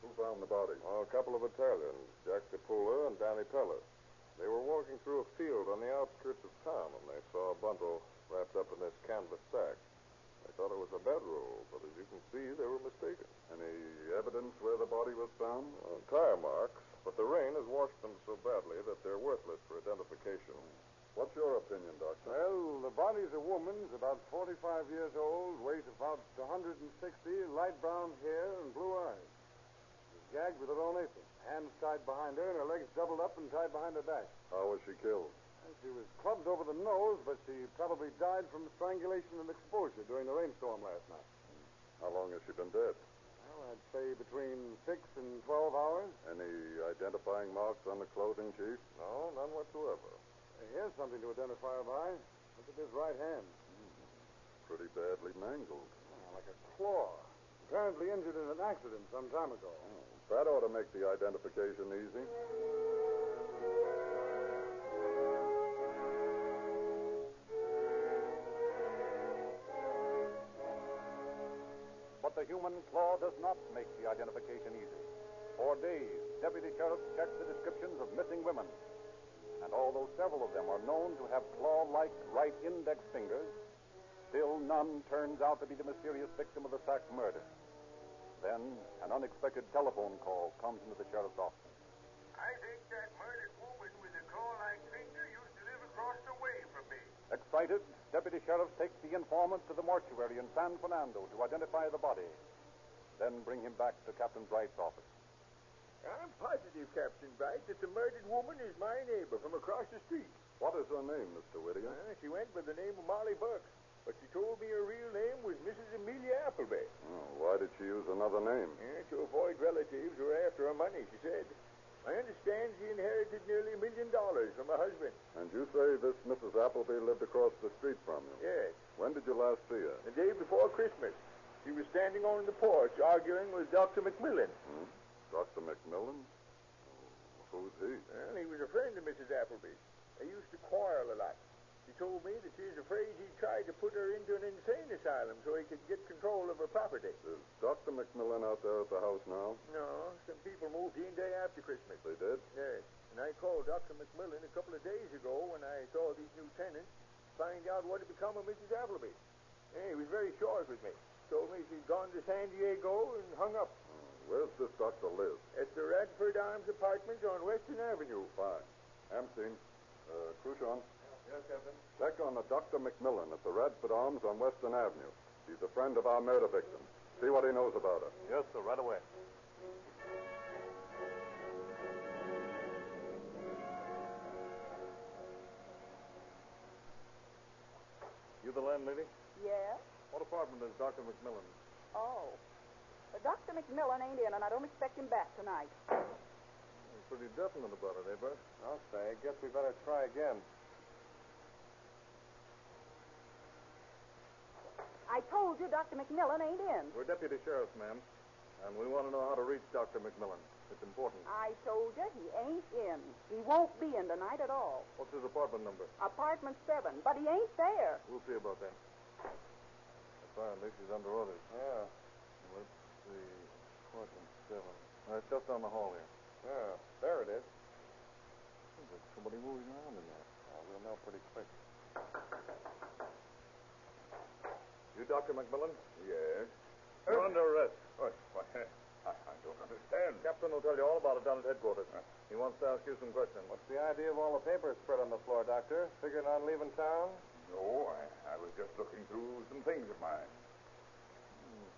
Who found the body? Oh, a couple of Italians, Jack DePula and Danny Peller. They were walking through a field on the outskirts of town when they saw a bundle wrapped up in this canvas sack. They thought it was a bedroll, but as you can see, they were mistaken. Any evidence where the body was found? Tire marks, but the rain has washed them so badly that they're worthless for identification. What's your opinion, Doctor? Well, the body's a woman's, about 45 years old, weighs about 160, light brown hair and blue eyes. She's gagged with her own apron, hands tied behind her and her legs doubled up and tied behind her back. How was she killed? She was clubbed over the nose, but she probably died from strangulation and exposure during the rainstorm last night. How long has she been dead? Well, I'd say between 6 and 12 hours. Any identifying marks on the clothing, Chief? No, none whatsoever. Here's something to identify her by. Look at this right hand. Pretty badly mangled. Like a claw. Apparently injured in an accident some time ago. That ought to make the identification easy. But the human claw does not make the identification easy. For days, deputy sheriffs checked the descriptions of missing women. And although several of them are known to have claw-like right index fingers, still none turns out to be the mysterious victim of the Sack murder. Then an unexpected telephone call comes into the sheriff's office. I think that murdered woman with a claw-like finger used to live across the way from me. Excited, deputy sheriff takes the informant to the mortuary in San Fernando to identify the body. Then bring him back to Captain Bright's office. I'm positive, Captain Bright, that the murdered woman is my neighbor from across the street. What is her name, Mr. Whittier? She went by the name of Molly Burke, but she told me her real name was Mrs. Amelia Appleby. another name. To avoid relatives who are after her money, she said. I understand she inherited nearly $1 million from her husband. And you say this Mrs. Appleby lived across the street from you? Yes. When did you last see her? The day before Christmas. She was standing on the porch arguing with Dr. McMillan. Dr. McMillan? Who's he? Well, he was a friend of Mrs. Appleby's. They used to quarrel a lot. She told me that she was afraid he tried to put her into an insane asylum so he could get control of her property. Is Dr. McMillan out there at the house now? No, some people moved in day after Christmas. They did? Yes. And I called Dr. McMillan a couple of days ago when I saw these new tenants to find out what had become of Mrs. Appleby. He was very short with me. Told me she'd gone to San Diego and hung up. Where's this doctor live? At the Radford Arms Apartments on Western Avenue. Fine. Amstein, Cruchon. Yes, Captain. Check on a Dr. McMillan at the Radford Arms on Western Avenue. He's a friend of our murder victim. See what he knows about her. Yes, sir, right away. You the landlady? Yes? What apartment is Dr. McMillan? Oh. Dr. McMillan ain't in, and I don't expect him back tonight. You're pretty definite about it, eh, Bert? I'll say. I guess we better try again. I told you Dr. McMillan ain't in. We're deputy sheriffs, ma'am, and we want to know how to reach Dr. McMillan. It's important. I told you he ain't in. He won't be in tonight at all. What's his apartment number? Apartment 7, but he ain't there. We'll see about that. Apparently, she's under orders. Yeah. Let's see. Apartment 7. It's just down the hall here. Yeah. There it is. Seems like somebody moving around in there. We'll know pretty quick. You Dr. McMillan? Yes. You're under arrest. What? I don't understand. Captain will tell you all about it down at headquarters. He wants to ask you some questions. What's the idea of all the papers spread on the floor, Doctor? Figuring on leaving town? No, I was just looking through some things of mine.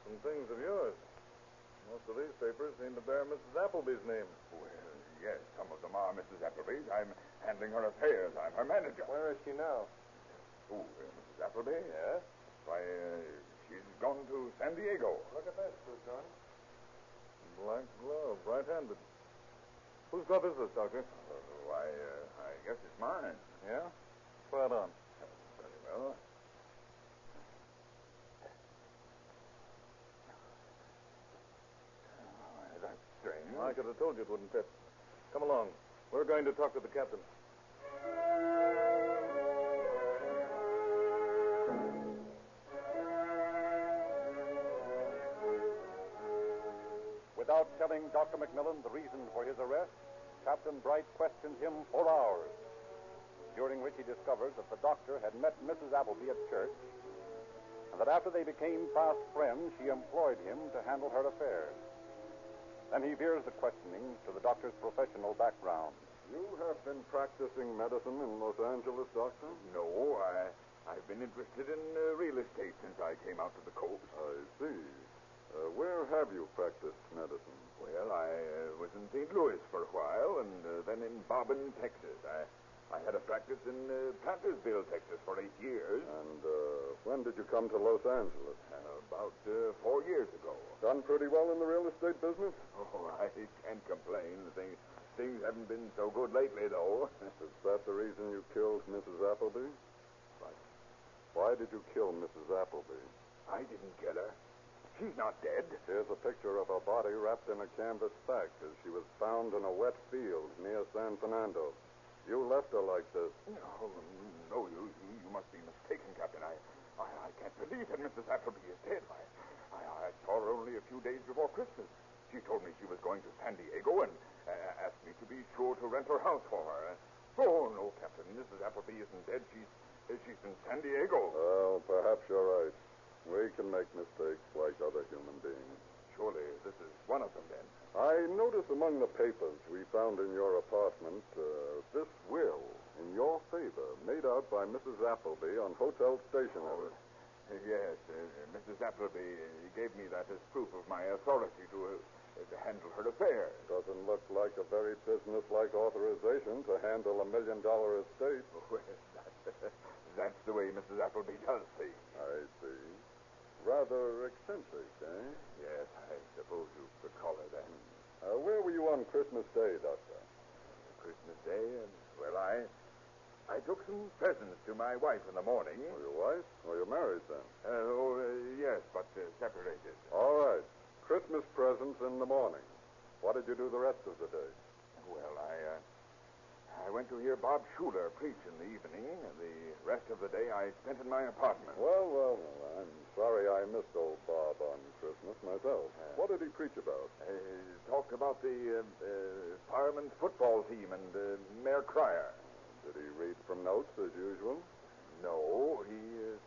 Some things of yours. Most of these papers seem to bear Mrs. Appleby's name. Well, yes, some of them are Mrs. Appleby's. I'm handling her affairs. I'm her manager. Where is she now? Who, Mrs. Appleby? Yes? Why, she's gone to San Diego. Look at this, Cruchon. Black glove, right-handed. Whose glove is this, Doctor? Why, I guess it's mine. Yeah? Try it on. Very well. That's strange. I could have told you it wouldn't fit. Come along. We're going to talk to the captain. Without telling Dr. McMillan the reason for his arrest, Captain Bright questioned him for hours, during which he discovered that the doctor had met Mrs. Appleby at church, and that after they became fast friends, she employed him to handle her affairs. Then he veers the questioning to the doctor's professional background. You have been practicing medicine in Los Angeles, Doctor? No, I've been interested in real estate since I came out to the coast. I see. Where have you practiced medicine? Well, I was in St. Louis for a while, and then in Bobbin, Texas. I had a practice in Plantersville, Texas for 8 years. And when did you come to Los Angeles? About 4 years ago. Done pretty well in the real estate business? Oh, I can't complain. Things haven't been so good lately, though. Is that the reason you killed Mrs. Appleby? What? Why did you kill Mrs. Appleby? I didn't kill her. She's not dead. Here's a picture of her body wrapped in a canvas sack as she was found in a wet field near San Fernando. You left her like this. No, you must be mistaken, Captain. I can't believe that Mrs. Appleby is dead. I saw her only a few days before Christmas. She told me she was going to San Diego and asked me to be sure to rent her house for her. Oh, no, Captain. Mrs. Appleby isn't dead. She's in San Diego. Well, perhaps you're right. We can make mistakes like other human beings. Surely this is one of them, then. I notice among the papers we found in your apartment this will in your favor made out by Mrs. Appleby on hotel stationery. Yes, Mrs. Appleby gave me that as proof of my authority to handle her affairs. Doesn't look like a very business-like authorization to handle $1 million estate. Well, that's the way Mrs. Appleby does things. I see. Rather rather eccentric, eh? Yes, I suppose you could call her that. Where were you on Christmas Day, Doctor? Christmas Day, well, I took some presents to my wife in the morning. Oh, your wife? Oh, you're married then? Yes, but separated. All right. Christmas presents in the morning. What did you do the rest of the day? Well, I went to hear Bob Schuler preach in the evening, and the rest of the day I spent in my apartment. Well, I'm sorry I missed old Bob on Christmas myself. What did he preach about? Talked about the firemen's football team and Mayor Cryer. Did he read from notes as usual? No, he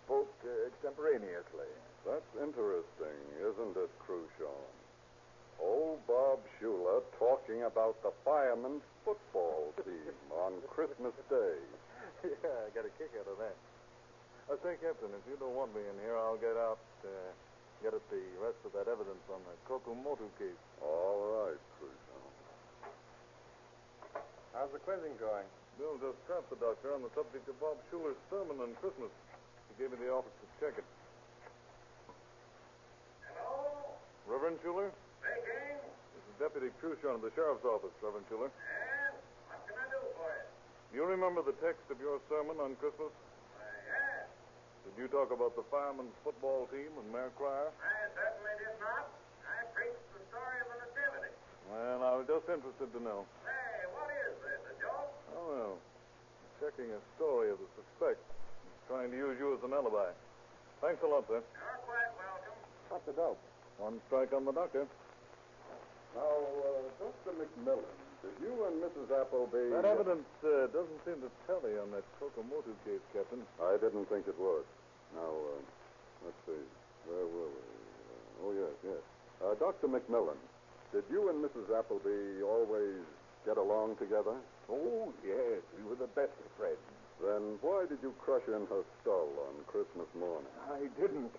spoke extemporaneously. That's interesting, isn't it, Cruchon? Old Bob Schuler talking about the firemen's football team on Christmas Day. Yeah, I got a kick out of that. Say, Captain, if you don't want me in here, I'll get out, get at the rest of that evidence on the Kokomoto case. All right, Cruchon. How's the quizzing going? Bill just trapped the doctor on the subject of Bob Schuler's sermon on Christmas. He gave me the office to check it. Hello? Reverend Schuler? Speaking. This is Deputy Cruchon of the Sheriff's Office, Reverend Schuler. Yes? What can I do for you? Do you remember the text of your sermon on Christmas? Yes. Did you talk about the firemen's football team and Mayor Cryer? I certainly did not. I preached the story of the Nativity. Well, I was just interested to know. Say, what is this, a joke? Oh, well. Checking a story of the suspect. He's trying to use you as an alibi. Thanks a lot, sir. You're quite welcome. What's the dope? One strike on the doctor. Now, Dr. McMillan, did you and Mrs. Appleby... That evidence doesn't seem to tally on that Kokomoto case, Captain. I didn't think it would. Now, let's see. Where were we? Oh, yes. Dr. McMillan, did you and Mrs. Appleby always get along together? Oh, yes. We were the best of friends. Then why did you crush in her skull on Christmas morning? I didn't.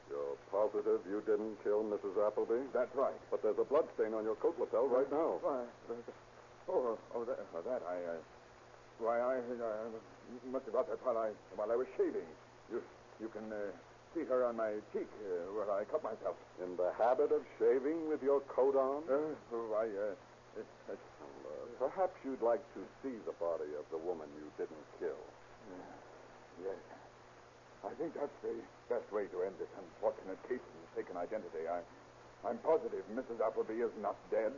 You're positive you didn't kill Mrs. Appleby? That's right. But there's a blood stain on your coat lapel right now. Why, that I must have got that while I was shaving. You can see her on my cheek where I cut myself. In the habit of shaving with your coat on? Perhaps you'd like to see the body of the woman you didn't kill. Yes. I think that's the best way to end this unfortunate case of mistaken identity. I'm positive Mrs. Appleby is not dead.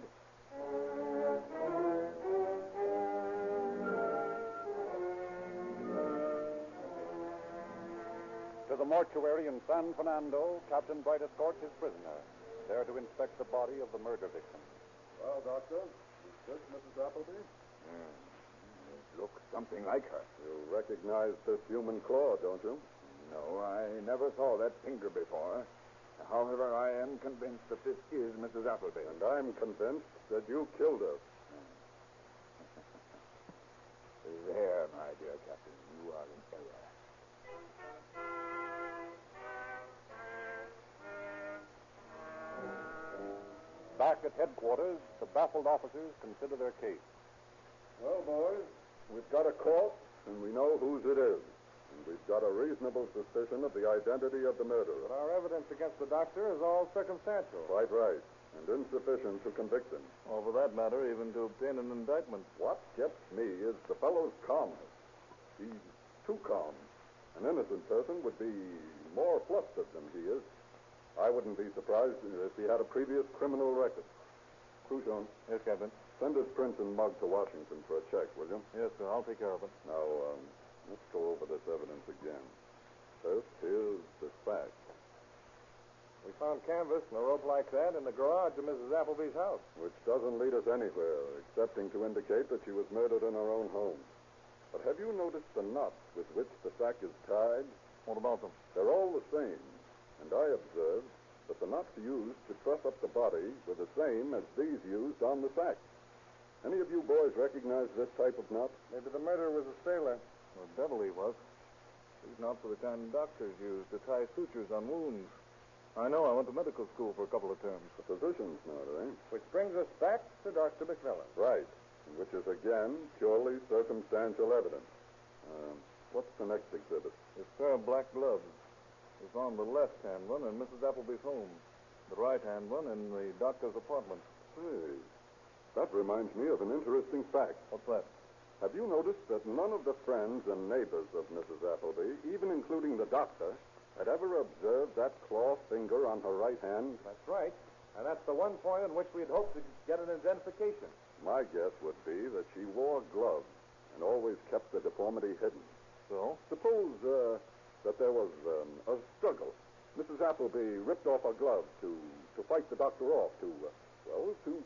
To the mortuary in San Fernando, Captain Bright escorts his prisoner, there to inspect the body of the murder victim. Well, Doctor, is this Mrs. Appleby? It looks something like her. You recognize this human claw, don't you? No, I never saw that finger before. However, I am convinced that this is Mrs. Appleby. And I'm convinced that you killed her. There, my dear Captain, you are in error. Back at headquarters, the baffled officers consider their case. Well, boys, we've got a corpse, and we know whose it is. And we've got a reasonable suspicion of the identity of the murderer. But our evidence against the doctor is all circumstantial. Quite right, and insufficient to convict him. Or for that matter, even to obtain an indictment. What gets me is the fellow's calmness. He's too calm. An innocent person would be more flustered than he is. I wouldn't be surprised if he had a previous criminal record. Cruchon. Yes, Captain. Send his print and mug to Washington for a check, will you? Yes, sir. I'll take care of it. Now, let's go over this evidence again. First, here's the fact. We found canvas and a rope like that in the garage of Mrs. Appleby's house. Which doesn't lead us anywhere, excepting to indicate that she was murdered in her own home. But have you noticed the knots with which the sack is tied? What about them? They're all the same. And I observed that the knots used to truss up the body were the same as these used on the sack. Any of you boys recognize this type of knot? Maybe the murderer was a sailor. Or a devil he was. These knots are the kind doctors use to tie sutures on wounds. I know. I went to medical school for a couple of terms. A physician's knot, eh? Which brings us back to Dr. McMillan. Right. Which is, again, purely circumstantial evidence. What's the next exhibit? A pair of black gloves. We found the left-hand one in Mrs. Appleby's home. The right-hand one in the doctor's apartment. Hey, that reminds me of an interesting fact. What's that? Have you noticed that none of the friends and neighbors of Mrs. Appleby, even including the doctor, had ever observed that claw finger on her right hand? That's right. And that's the one point on which we'd hoped to get an identification. My guess would be that she wore gloves and always kept the deformity hidden. So? Suppose that there was a struggle. Mrs. Appleby ripped off her glove to fight the doctor off, to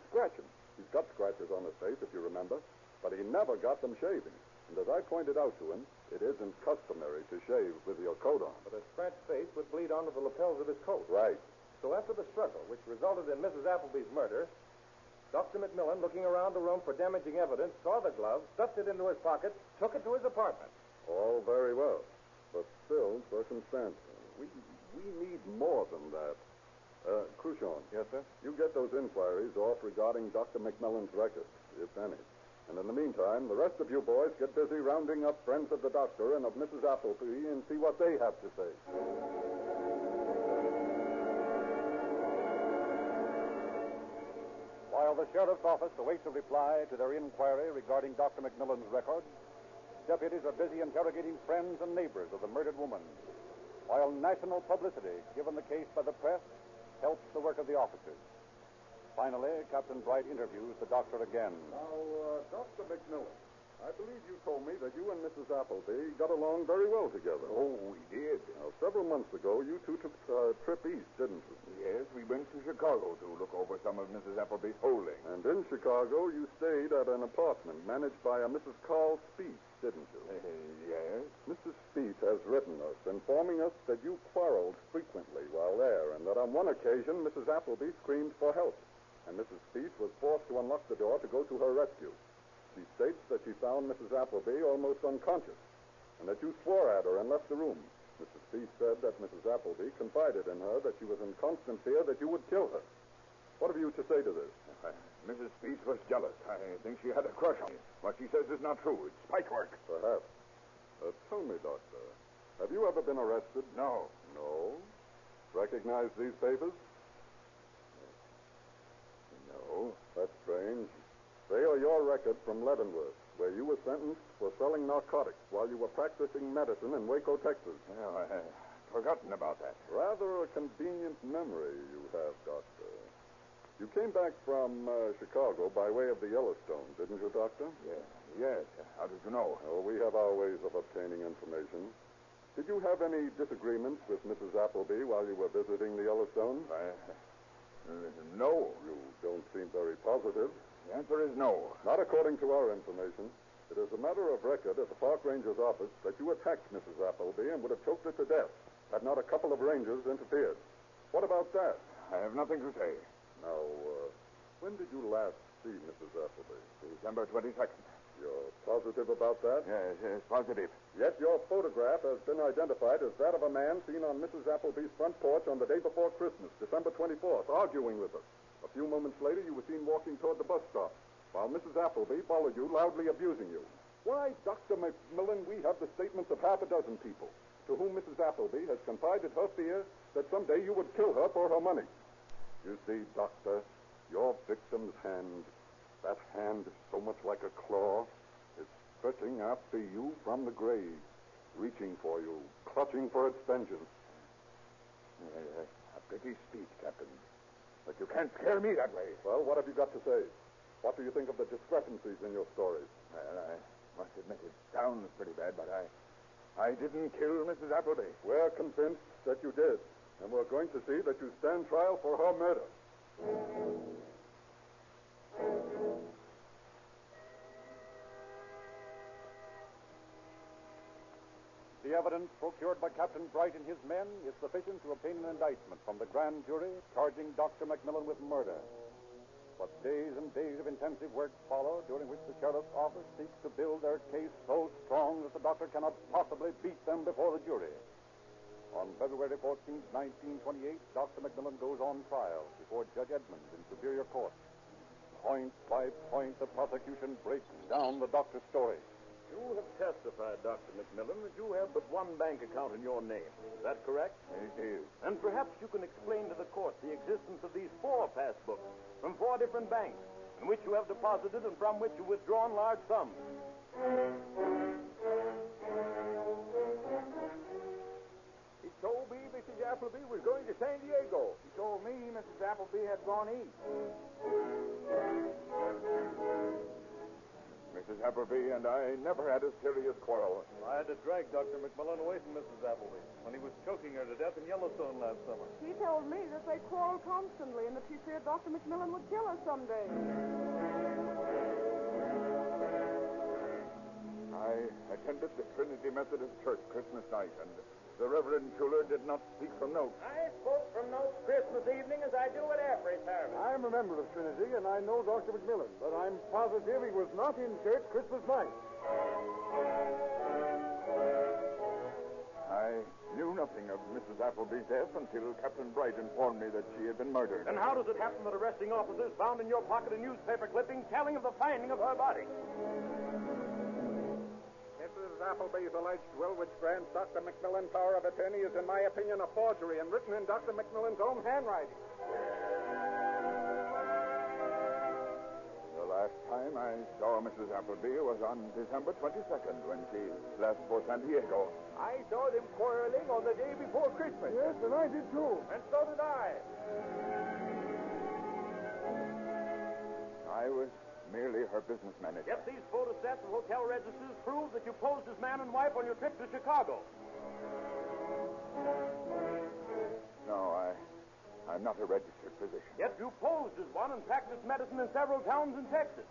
scratch him. He's got scratches on his face, if you remember, but he never got them shaving. And as I pointed out to him, it isn't customary to shave with your coat on. But a scratched face would bleed onto the lapels of his coat. Right. So after the struggle, which resulted in Mrs. Appleby's murder, Dr. McMillan, looking around the room for damaging evidence, saw the glove, stuffed it into his pocket, took it to his apartment. All very well, but still circumstantial. We need more than that. Cruchon. Yes, sir? You get those inquiries off regarding Dr. McMillan's record, if any. And in the meantime, the rest of you boys get busy rounding up friends of the doctor and of Mrs. Appleby and see what they have to say. While the sheriff's office awaits a reply to their inquiry regarding Dr. McMillan's record, deputies are busy interrogating friends and neighbors of the murdered woman, while national publicity given the case by the press helps the work of the officers. Finally, Captain Bright interviews the doctor again. Now, Dr. McMillan, I believe you told me that you and Mrs. Appleby got along very well together. Oh, we did. Now, several months ago, you two took a trip east, didn't you? Yes, we went to Chicago to look over some of Mrs. Appleby's holdings. And in Chicago, you stayed at an apartment managed by a Mrs. Carl Speed, didn't you? Yes. Mrs. Speed has written us, informing us that you quarreled frequently while there, and that on one occasion, Mrs. Appleby screamed for help, and Mrs. Speed was forced to unlock the door to go to her rescue. She states that she found Mrs. Appleby almost unconscious, and that you swore at her and left the room. Mrs. Speed said that Mrs. Appleby confided in her that she was in constant fear that you would kill her. What have you to say to this? Mrs. Speed was jealous. I think she had a crush on you. What she says is not true. It's spite work. Perhaps. Tell me, Doctor, have you ever been arrested? No. No? Recognize these papers? No. That's strange. They are your record from Leavenworth, where you were sentenced for selling narcotics while you were practicing medicine in Waco, Texas. Well, I've forgotten about that. Rather a convenient memory you have, Doctor. You came back from Chicago by way of the Yellowstone, didn't you, Doctor? Yes. How did you know? Oh, we have our ways of obtaining information. Did you have any disagreements with Mrs. Appleby while you were visiting the Yellowstone? No. You don't seem very positive. The answer is no. Not according to our information. It is a matter of record at the park ranger's office that you attacked Mrs. Appleby and would have choked her to death had not a couple of rangers interfered. What about that? I have nothing to say. Now, when did you last see Mrs. Appleby? December 22nd. You're positive about that? Yes, positive. Yet your photograph has been identified as that of a man seen on Mrs. Appleby's front porch on the day before Christmas, December 24th, arguing with her. A few moments later, you were seen walking toward the bus stop, while Mrs. Appleby followed you, loudly abusing you. Why, Dr. McMillan, we have the statements of half a dozen people to whom Mrs. Appleby has confided her fear that someday you would kill her for her money. You see, Doctor, your victim's hand, that hand is so much like a claw, is stretching after you from the grave, reaching for you, clutching for its vengeance. A pretty speech, Captain. But you can't scare me that way. Well, what have you got to say? What do you think of the discrepancies in your stories? Well, I must admit it sounds pretty bad, but I didn't kill Mrs. Appleby. We're convinced that you did, and we're going to see that you stand trial for her murder. The evidence procured by Captain Bright and his men is sufficient to obtain an indictment from the grand jury charging Dr. McMillan with murder. But days and days of intensive work follow, during which the sheriff's office seeks to build their case so strong that the doctor cannot possibly beat them before the jury. On February 14, 1928, Dr. McMillan goes on trial before Judge Edmonds in Superior Court. Point by point, the prosecution breaks down the doctor's story. You have testified, Dr. McMillan, that you have but one bank account in your name. Is that correct? It is. And perhaps you can explain to the court the existence of these 4 passbooks from 4 different banks in which you have deposited and from which you've withdrawn large sums. He told me Mrs. Appleby was going to San Diego. He told me Mrs. Appleby had gone east. Mrs. Appleby and I never had a serious quarrel. I had to drag Dr. McMillan away from Mrs. Appleby when he was choking her to death in Yellowstone last summer. He told me that they quarreled constantly and that she feared Dr. McMillan would kill her someday. I attended the Trinity Methodist Church Christmas night, and the Reverend Schuler did not speak from notes. I spoke from notes Christmas evening as I do at every service. I'm a member of Trinity, and I know Dr. McMillan, but I'm positive he was not in church Christmas night. I knew nothing of Mrs. Appleby's death until Captain Bright informed me that she had been murdered. And how does it happen that arresting officers found in your pocket a newspaper clipping telling of the finding of her body? Mrs. Appleby's alleged will, which grants Dr. McMillan power of attorney, is, in my opinion, a forgery and written in Dr. McMillan's own handwriting. The last time I saw Mrs. Appleby was on December 22nd when she left for San Diego. I saw them quarreling on the day before Christmas. Yes, and I did too. And so did I. I was merely her business manager. Yet these photostats of hotel registers prove that you posed as man and wife on your trip to Chicago. No, I'm not a registered physician. Yet you posed as one and practiced medicine in several towns in Texas.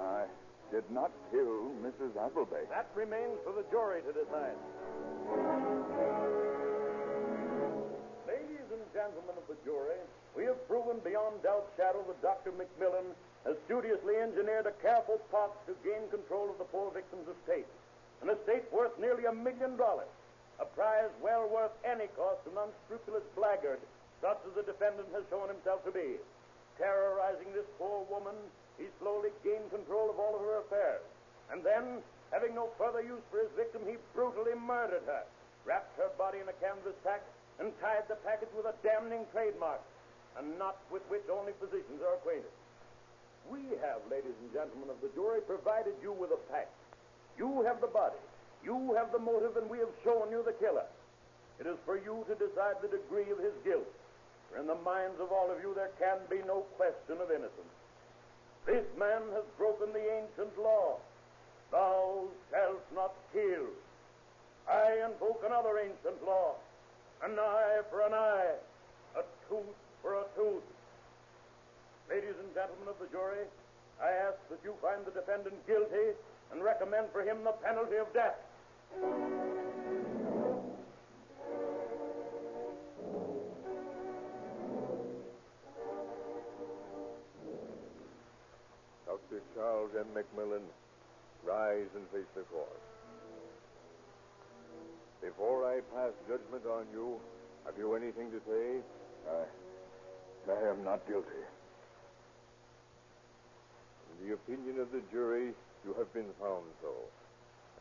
I did not kill Mrs. Appleby. That remains for the jury to decide. Ladies and gentlemen of the jury, we have proven beyond doubt shadow that Dr. McMillan has studiously engineered a careful plot to gain control of the poor victim's estate. An estate worth nearly $1 million. A prize well worth any cost to an unscrupulous blackguard, such as the defendant has shown himself to be. Terrorizing this poor woman, he slowly gained control of all of her affairs. And then, having no further use for his victim, he brutally murdered her, wrapped her body in a canvas sack, and tied the package with a damning trademark, a knot with which only physicians are acquainted. We have, ladies and gentlemen of the jury, provided you with a fact. You have the body. You have the motive, and we have shown you the killer. It is for you to decide the degree of his guilt. For in the minds of all of you, there can be no question of innocence. This man has broken the ancient law. Thou shalt not kill. I invoke another ancient law. An eye for an eye. A tooth for a tooth. Ladies and gentlemen of the jury, I ask that you find the defendant guilty and recommend for him the penalty of death. Dr. Charles M. McMillan, rise and face the court. Before I pass judgment on you, have you anything to say? I am not guilty. In the opinion of the jury, you have been found so.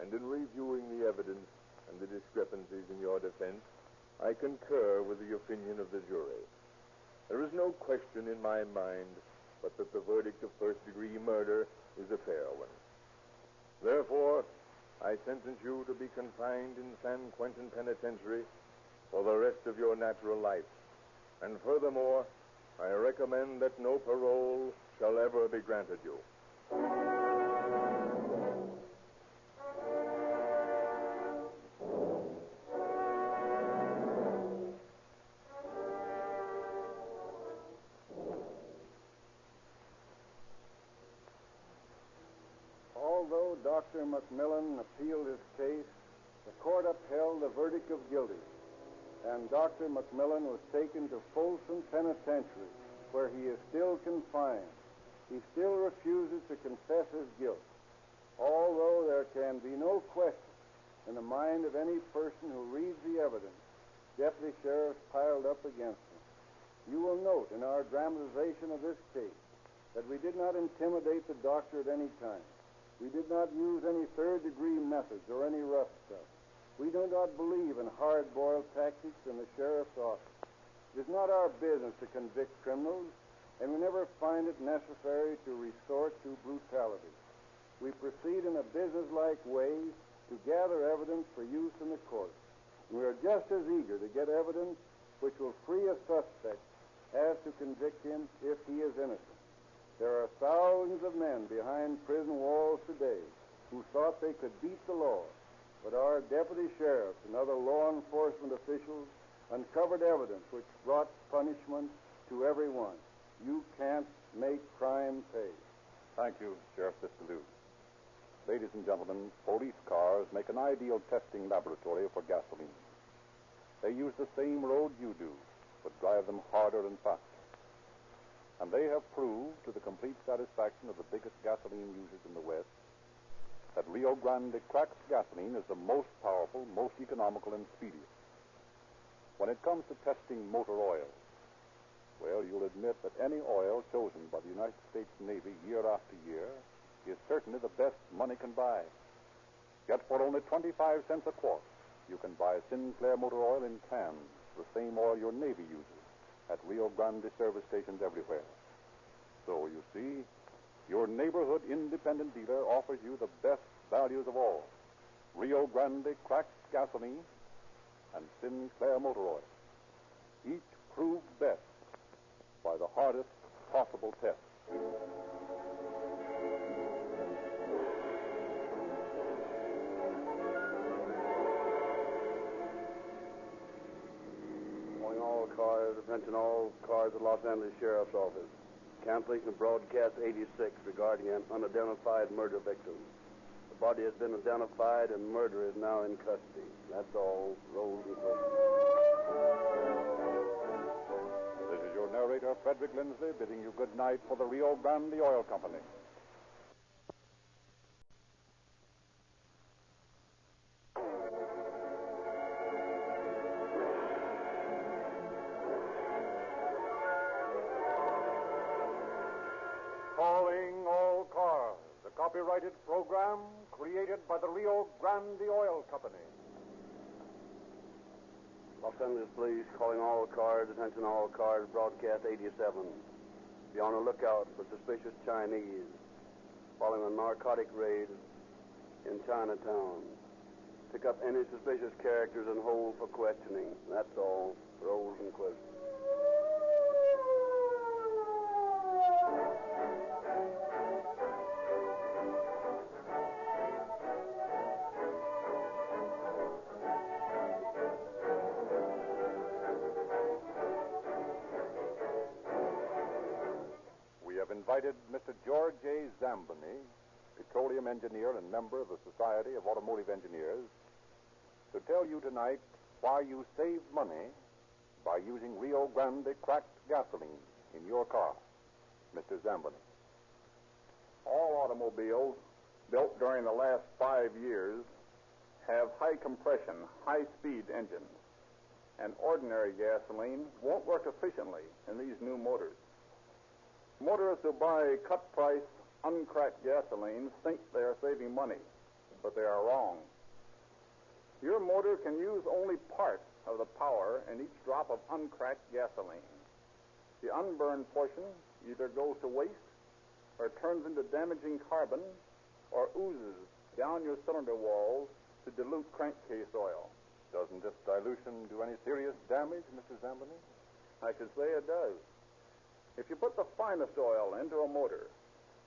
And in reviewing the evidence and the discrepancies in your defense, I concur with the opinion of the jury. There is no question in my mind but that the verdict of first-degree murder is a fair one. Therefore, I sentence you to be confined in San Quentin Penitentiary for the rest of your natural life. And furthermore, I recommend that no parole shall ever be granted you. Although Dr. McMillan appealed his case, the court upheld the verdict of guilty, and Dr. McMillan was taken to Folsom Penitentiary, where he is still confined. He still refuses to confess his guilt, although there can be no question in the mind of any person who reads the evidence deputy sheriffs piled up against him. You will note in our dramatization of this case that we did not intimidate the doctor at any time. We did not use any third-degree methods or any rough stuff. We do not believe in hard-boiled tactics in the sheriff's office. It is not our business to convict criminals, and we never find it necessary to resort to brutality. We proceed in a businesslike way to gather evidence for use in the court. And we are just as eager to get evidence which will free a suspect as to convict him if he is innocent. There are thousands of men behind prison walls today who thought they could beat the law, but our deputy sheriffs and other law enforcement officials uncovered evidence which brought punishment to everyone. You can't make crime pay. Thank you, Sheriff Siskiyou. Ladies and gentlemen, police cars make an ideal testing laboratory for gasoline. They use the same road you do, but drive them harder and faster. And they have proved, to the complete satisfaction of the biggest gasoline users in the West, that Rio Grande cracked gasoline is the most powerful, most economical, and speediest. When it comes to testing motor oil, well, you'll admit that any oil chosen by the United States Navy year after year is certainly the best money can buy. Yet for only 25 cents a quart, you can buy Sinclair motor oil in cans, the same oil your Navy uses, at Rio Grande service stations everywhere. So, you see, your neighborhood independent dealer offers you the best values of all: Rio Grande cracked gasoline and Sinclair motor oil, each proved best by the hardest possible test. Calling all cars, attention all cars at Los Angeles Sheriff's Office. Cancellation of broadcast 86 regarding an unidentified murder victim. The body has been identified and murderer is now in custody. That's all. Roll and This is your narrator, Frederick Lindsley, bidding you good night for the Rio Grande Oil Company. Calling all cars, a copyrighted program created by the Rio Grande Oil Company. Los Angeles Police calling all cars, attention all cars, broadcast 87. Be on the lookout for suspicious Chinese following a narcotic raid in Chinatown. Pick up any suspicious characters and hold for questioning. That's all. Rolls and questions. Invited Mr. George A. Zamboni, petroleum engineer and member of the Society of Automotive Engineers, to tell you tonight why you save money by using Rio Grande cracked gasoline in your car. Mr. Zamboni. All automobiles built during the last 5 years have high compression, high speed engines, and ordinary gasoline won't work efficiently in these new motors. Motorists who buy cut-price, uncracked gasoline think they are saving money, but they are wrong. Your motor can use only part of the power in each drop of uncracked gasoline. The unburned portion either goes to waste or turns into damaging carbon or oozes down your cylinder walls to dilute crankcase oil. Doesn't this dilution do any serious damage, Mr. Zamboni? I should say it does. If you put the finest oil into a motor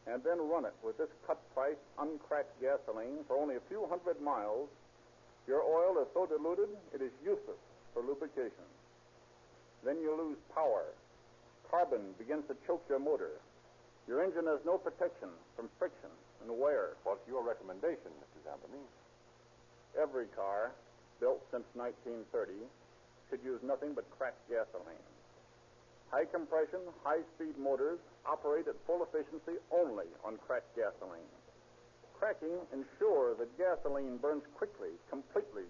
and then run it with this cut-price, uncracked gasoline for only a few hundred miles, your oil is so diluted it is useless for lubrication. Then you lose power. Carbon begins to choke your motor. Your engine has no protection from friction and wear. What's your recommendation, Mr. Zamboni? Every car built since 1930 should use nothing but cracked gasoline. High compression, high-speed motors operate at full efficiency only on cracked gasoline. Cracking ensures that gasoline burns quickly, completely,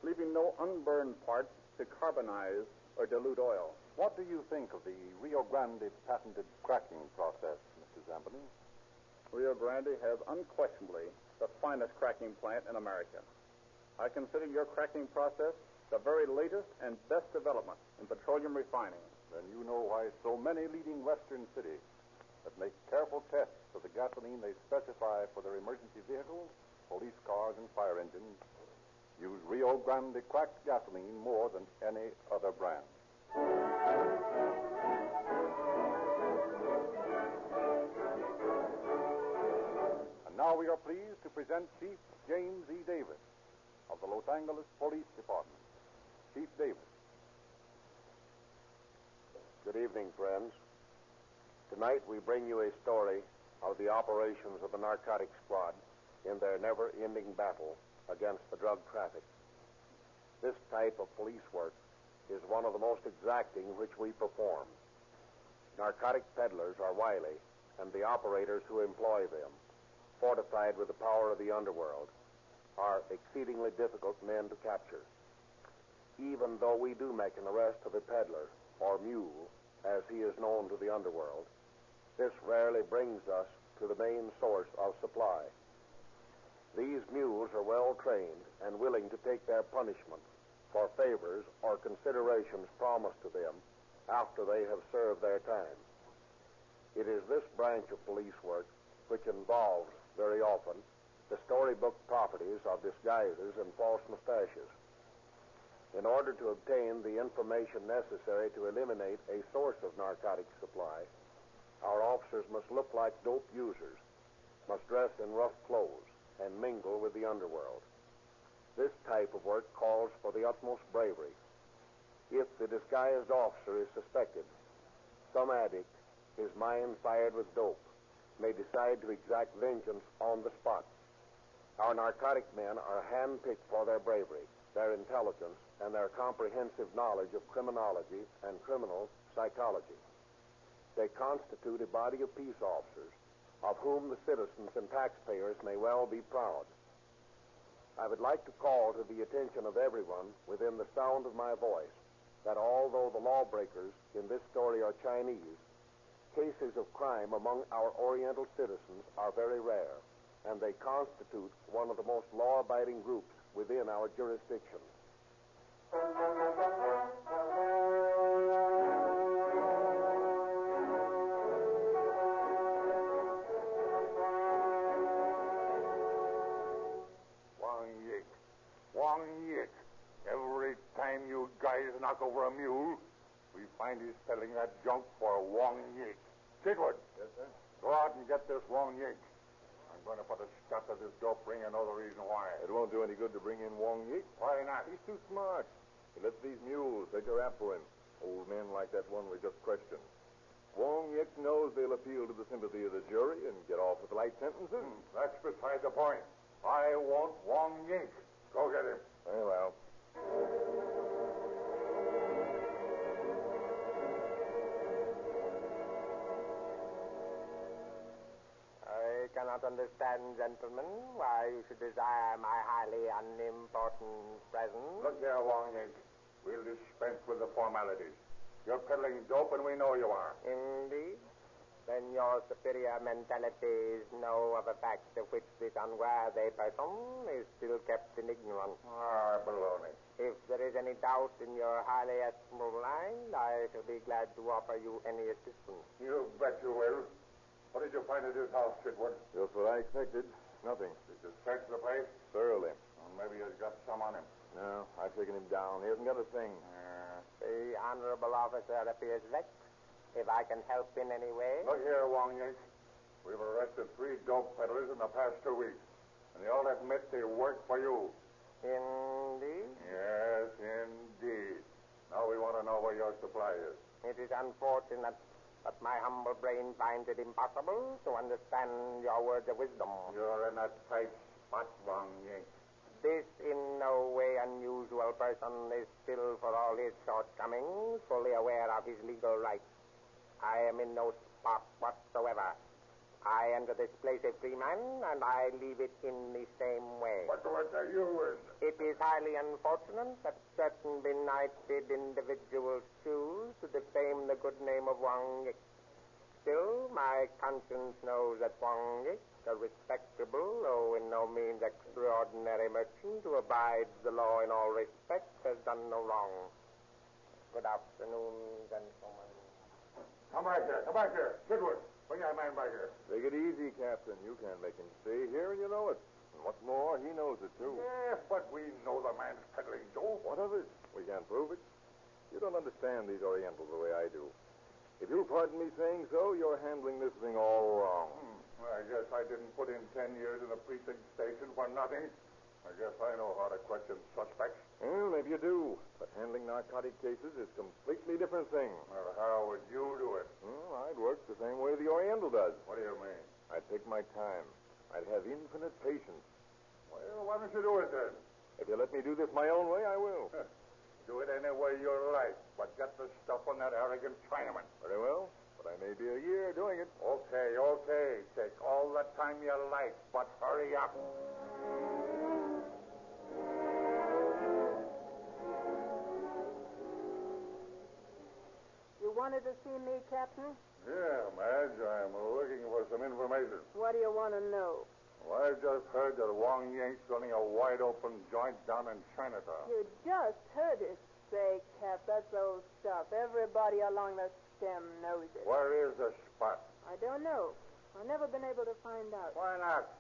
leaving no unburned parts to carbonize or dilute oil. What do you think of the Rio Grande patented cracking process, Mr. Company. Rio Grande has unquestionably the finest cracking plant in America. I consider your cracking process the very latest and best development in petroleum refining. Then you know why so many leading western cities that make careful tests of the gasoline they specify for their emergency vehicles, police cars, and fire engines use Rio Grande cracked gasoline more than any other brand. And now we are pleased to present Chief James E. Davis of the Los Angeles Police Department. Chief Davis. Good evening, friends. Tonight we bring you a story of the operations of the Narcotics Squad in their never-ending battle against the drug traffic. This type of police work is one of the most exacting which we perform. Narcotic peddlers are wily, and the operators who employ them, fortified with the power of the underworld, are exceedingly difficult men to capture. Even though we do make an arrest of a peddler, or mule, as he is known to the underworld, this rarely brings us to the main source of supply. These mules are well trained and willing to take their punishment for favors or considerations promised to them after they have served their time. It is this branch of police work which involves, very often, the storybook properties of disguises and false mustaches. In order to obtain the information necessary to eliminate a source of narcotic supply, our officers must look like dope users, must dress in rough clothes, and mingle with the underworld. This type of work calls for the utmost bravery. If the disguised officer is suspected, some addict, his mind fired with dope, may decide to exact vengeance on the spot. Our narcotic men are handpicked for their bravery, their intelligence, and their comprehensive knowledge of criminology and criminal psychology. They constitute a body of peace officers of whom the citizens and taxpayers may well be proud. I would like to call to the attention of everyone within the sound of my voice that although the lawbreakers in this story are Chinese, cases of crime among our Oriental citizens are very rare, and they constitute one of the most law-abiding groups within our jurisdiction. Wang Yik. Every time you guys knock over a mule, we find he's selling that junk for Wang Yik. Chitwood. Yes, sir? Go out and get this Wang Yik. I'm going to put a stop to this dope ring, another reason why. It won't do any good to bring in Wang Yik. Why not? He's too smart. He lets these mules take a rap for him. Old men like that one we just questioned. Wang Yik knows they'll appeal to the sympathy of the jury and get off with light sentences. That's beside the point. I want Wang Yik. Go get him. Very well. I cannot understand, gentlemen, why you should desire my highly unimportant presence. Look here, Wang Yik. We'll dispense with the formalities. You're peddling dope, and we know you are. Indeed? Then your superior mentalities know of a fact of which this unworthy person is still kept in ignorance. Ah, baloney. If there is any doubt in your highly estimable mind, I shall be glad to offer you any assistance. You bet you will. What did you find at his house, Chitwood? Just what I expected. Nothing. Did you search the place? Thoroughly. Well, maybe he's got some on him. No, I've taken him down. He hasn't got a thing. The honorable officer appears vexed. If I can help in any way. Look here, Wang Yik. We've arrested 3 dope peddlers in the past 2 weeks, and they all admit they work for you. Indeed? Yes, indeed. Now we want to know where your supply is. It is unfortunate, but my humble brain finds it impossible to understand your words of wisdom. You're in a tight spot, Wang Yik. This in no way unusual person is still, for all his shortcomings, fully aware of his legal rights. I am in no spot whatsoever. I enter this place a free man, and I leave it in the same way. What are you in? It is highly unfortunate that certain benighted individuals choose to defame the good name of Wang Yik. still, my conscience knows that Wong Yik, a respectable, though in no means extraordinary merchant who abides the law in all respects, has done no wrong. Good afternoon, gentlemen. Come back here. Kidwood, bring that man back here. Take it easy, Captain. You can't make him stay here, and you know it. And what's more, he knows it, too. Yes, but we know the man's peddling dope. What of it? We can't prove it. You don't understand these Orientals the way I do. If you'll pardon me saying so, you're handling this thing all wrong. I guess I didn't put in 10 years in the precinct station for nothing. I guess I know how to question suspects. Well, maybe you do. But handling narcotic cases is a completely different thing. Well, how would you do it? Well, I'd work the same way the Oriental does. What do you mean? I'd take my time. I'd have infinite patience. Well, why don't you do it then? If you let me do this my own way, I will. Do it any way you like, but get the stuff on that arrogant Chinaman. Very well, but I may be a year doing it. Okay. Take all the time you like, but hurry up. You wanted to see me, Captain? Yeah, Madge, I'm looking for some information. What do you want to know? Well, I've just heard that Wong Yink's running a wide-open joint down in Chinatown. You just heard it. Say, Cap, that's old stuff. Everybody along the stem knows it. Where is the spot? I don't know. I've never been able to find out. Why not?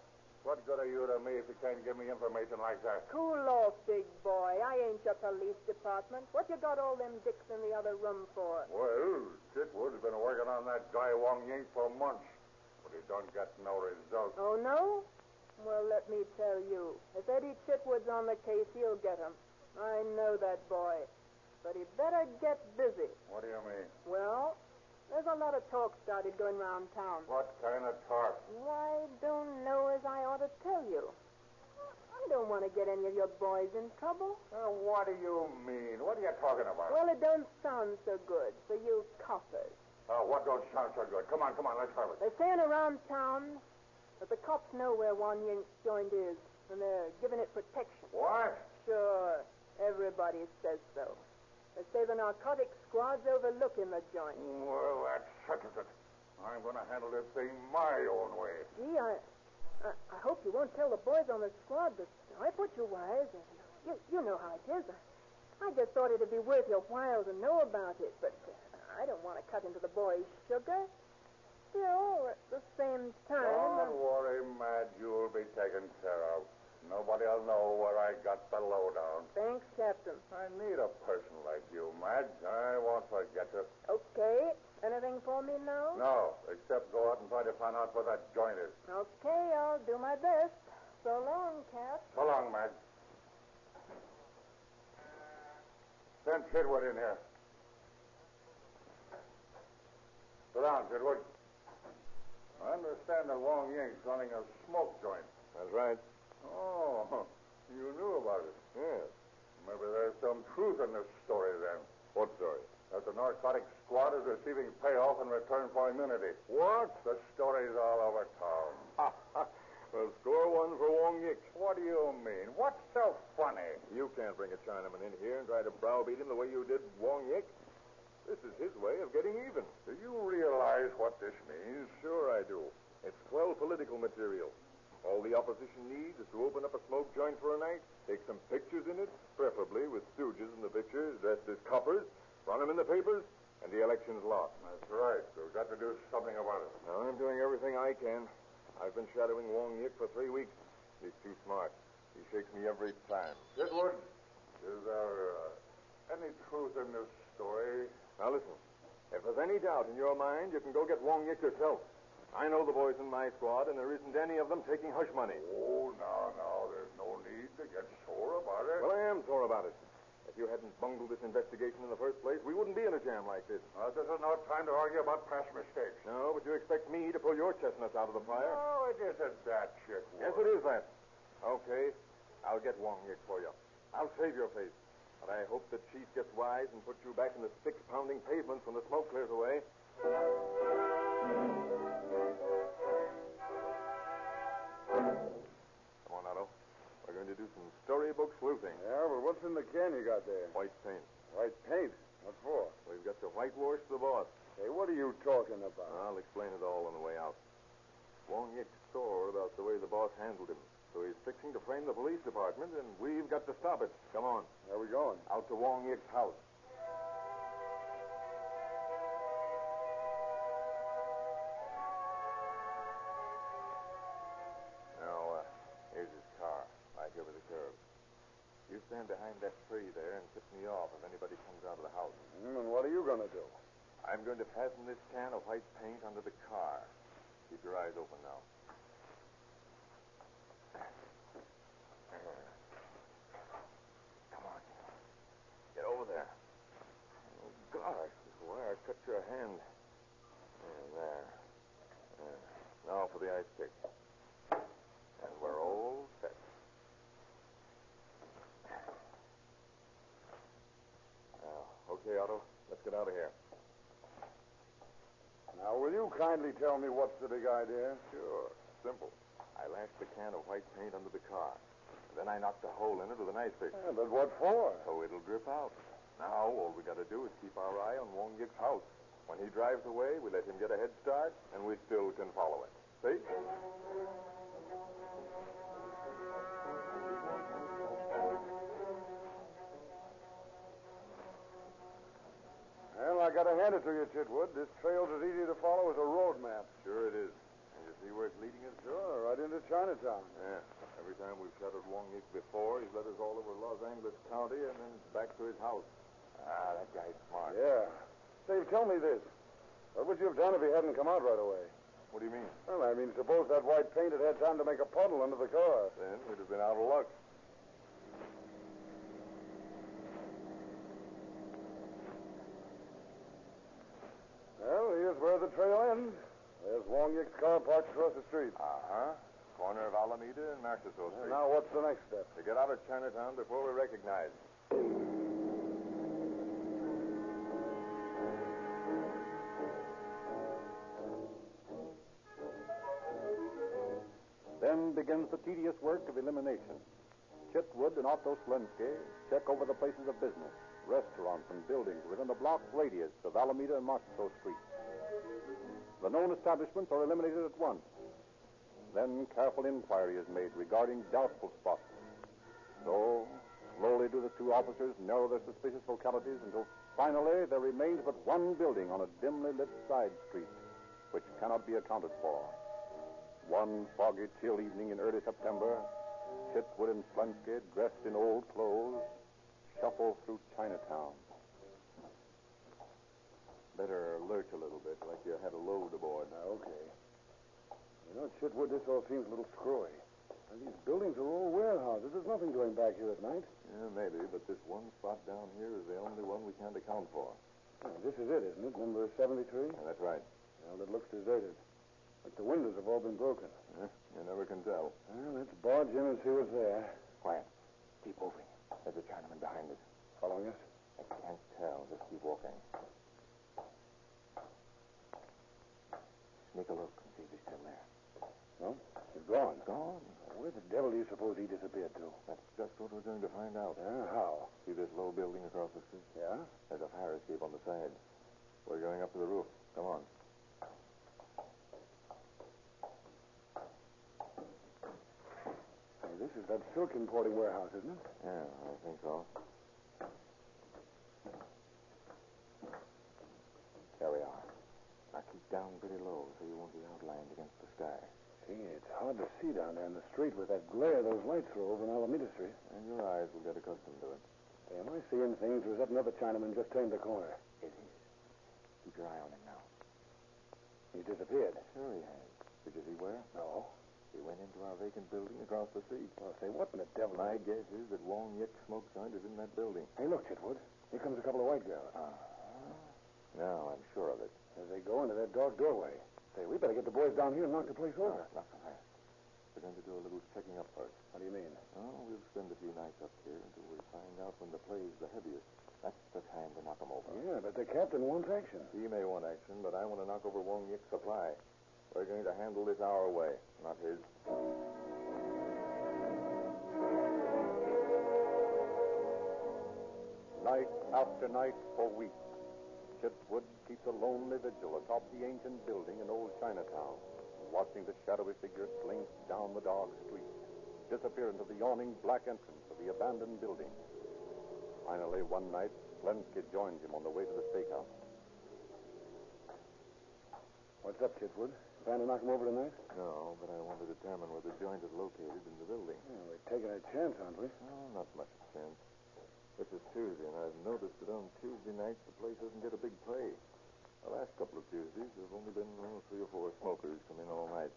What good are you to me if you can't give me information like that? Cool off, big boy. I ain't your police department. What you got all them dicks in the other room for? Well, Chitwood's been working on that guy Wong Yink for months, but he don't get no results. Oh, no? Well, let me tell you. If Eddie Chitwood's on the case, he'll get him. I know that boy. But he better get busy. What do you mean? Well, there's a lot of talk started going around town. What kind of talk? Why, don't know as I ought to tell you. I don't want to get any of your boys in trouble. What do you mean? What are you talking about? Well, it don't sound so good for you coppers. What don't sound so good? Come on, let's have it. They're saying around town that the cops know where Wong Yink's joint is, and they're giving it protection. What? Sure. Everybody says so. They say the narcotic squad's overlooking the joint. Well, that settles it. I'm going to handle this thing my own way. Gee, I hope you won't tell the boys on the squad that I put you wise. You know how it is. I just thought it'd be worth your while to know about it, but I don't want to cut into the boys' sugar. Still, at the same time... Don't worry, Madge. You'll be taken care of. Nobody'll know where I got the lowdown. Thanks, Captain. I need a person like you, Madge. I won't forget you. Okay. Anything for me now? No, except go out and try to find out where that joint is. Okay, I'll do my best. So long, Cap. So long, Madge. Send Chitwood in here. Sit down, Chitwood. I understand that Wong Yink's running a smoke joint. That's right. Oh, you knew about it. Yes. Maybe there's some truth in this story, then. What story? That the narcotic squad is receiving payoff in return for immunity. What? The story's all over town. Well, score one for Wong Yik. What do you mean? What's so funny? You can't bring a Chinaman in here and try to browbeat him the way you did Wong Yik. This is his way of getting even. Do you realize what this means? Sure I do. It's swell political material. All the opposition needs is to open up a smoke joint for a night, take some pictures in it, preferably with stooges in the pictures dressed as coppers, run them in the papers, and the election's lost. That's right. We've got to do something about it. Now, I'm doing everything I can. I've been shadowing Wong Yik for 3 weeks. He's too smart. He shakes me every time. Chitwood, is there any truth in this story? Now, listen. If there's any doubt in your mind, you can go get Wong Yik yourself. I know the boys in my squad, and there isn't any of them taking hush money. Oh, now, there's no need to get sore about it. Well, I am sore about it. If you hadn't bungled this investigation in the first place, we wouldn't be in a jam like this. This is no time to argue about past mistakes. No, but you expect me to pull your chestnuts out of the fire? No, it isn't that, Chitwood. Yes, it is that. Okay, I'll get Wong Yik for you. I'll save your face. But I hope the chief gets wise and puts you back in the stick-pounding pavements when the smoke clears away. Come on, Otto. We're going to do some storybook sleuthing. Yeah, but what's in the can you got there? White paint. White paint? What for? We've got to whitewash the boss. Hey, what are you talking about? I'll explain it all on the way out. Wong Yik's sore about the way the boss handled him. So he's fixing to frame the police department, and we've got to stop it. Come on. Where are we going? Out to Wong Yik's house. Now, here's his car, right over the curb. You stand behind that tree there and tip me off if anybody comes out of the house. And what are you going to do? I'm going to fasten this can of white paint under the car. Keep your eyes open now. Come on. Get over there. Oh, gosh, this wire cut your hand. There. Now for the ice pick. And we're all set. Okay, Otto, let's get out of here. Now, will you kindly tell me what's the big idea? Sure. Simple. I lashed the can of white paint under the car. And then I knocked a hole in it with an ice pick. Yeah, but what for? So it'll drip out. Now, all we got to do is keep our eye on Wong Yik's house. When he drives away, we let him get a head start, and we still can follow it. See? Well, I got to hand it to you, Chitwood. This trail's as easy to follow as a road map. Sure it is. And you see where it's leading us? Sure, right into Chinatown. Yeah. Every time we've shadowed Wong Yik before, he's led us all over Los Angeles County and then back to his house. Ah, that guy's smart. Yeah. Dave, tell me this. What would you have done if he hadn't come out right away? What do you mean? Well, I mean, suppose that white paint had had time to make a puddle under the car. Then we'd have been out of luck. Well, here's where the trail ends. There's Wong Yik's car parked across the street. Uh-huh. Corner of Alameda and Narciso Street. Now, what's the next step? To get out of Chinatown before we recognize. Then begins the tedious work of elimination. Chitwood and Otto Slensky check over the places of business, restaurants and buildings within a block radius of Alameda and Narciso Street. The known establishments are eliminated at once. Then careful inquiry is made regarding doubtful spots. So, slowly do the two officers narrow their suspicious localities until finally there remains but one building on a dimly lit side street, which cannot be accounted for. One foggy, chill evening in early September, Chitwood and Slensky, dressed in old clothes, shuffle through Chinatown. Better lurch a little bit, like you had a load aboard. Okay. You know, Chitwood, this all seems a little screwy. And these buildings are all warehouses. There's nothing doing back here at night. Yeah, maybe, but this one spot down here is the only one we can't account for. Oh, this is it, isn't it? Number 73? Yeah, that's right. Well, it looks deserted. But the windows have all been broken. You never can tell. Well, let's barge in and see what's there. Quiet. Keep moving. There's a Chinaman behind us. Following us? I can't tell. Just keep walking. Sneak a look and see if he's still there. No? He's gone. Gone? Where the devil do you suppose he disappeared to? That's just what we're going to find out. How? See this low building across the street? Yeah? There's a fire escape on the side. We're going up to the roof. Come on. Hey, this is that silk importing warehouse, isn't it? Yeah, I think so. There we are. Now keep down pretty low so you won't be outlined against the sky. Gee, it's hard to see down there in the street with that glare those lights throw over in Alameda Street. And your eyes will get accustomed to it. Hey, am I seeing things, or is that another Chinaman just turned the corner? It is. Keep your eye on him now. He's disappeared. Sure he has. Did you see where? No. He went into our vacant building across the street. Well, say, what in the devil? My guess is that Wong Yik's smoke joint is in that building. Hey, look, Chitwood. Here comes a couple of white girls. Now, I'm sure of it. As they go into that dark doorway. Say, we better get the boys down here and knock the place over. Not so fast. We're going to do a little checking up first. What do you mean? Oh, we'll spend a few nights up here until we find out when the play's the heaviest. That's the time to knock them over. Yeah, but the captain wants action. He may want action, but I want to knock over Wong Yik's supply. We're going to handle this our way, not his. Night after night for weeks, Chitwood keeps a lonely vigil atop the ancient building in old Chinatown, watching the shadowy figure slink down the dark street, disappear into the yawning black entrance of the abandoned building. Finally, one night, Lenski joins him on the way to the steakhouse. What's up, Chitwood? Plan to knock him over tonight? No, but I want to determine where the joint is located in the building. Yeah, we're taking a chance, aren't we? Oh, not much chance. This is Tuesday, and I've noticed that on Tuesday nights the place doesn't get a big play. The last couple of Tuesdays, there have only been 3 or 4 smokers come in all night.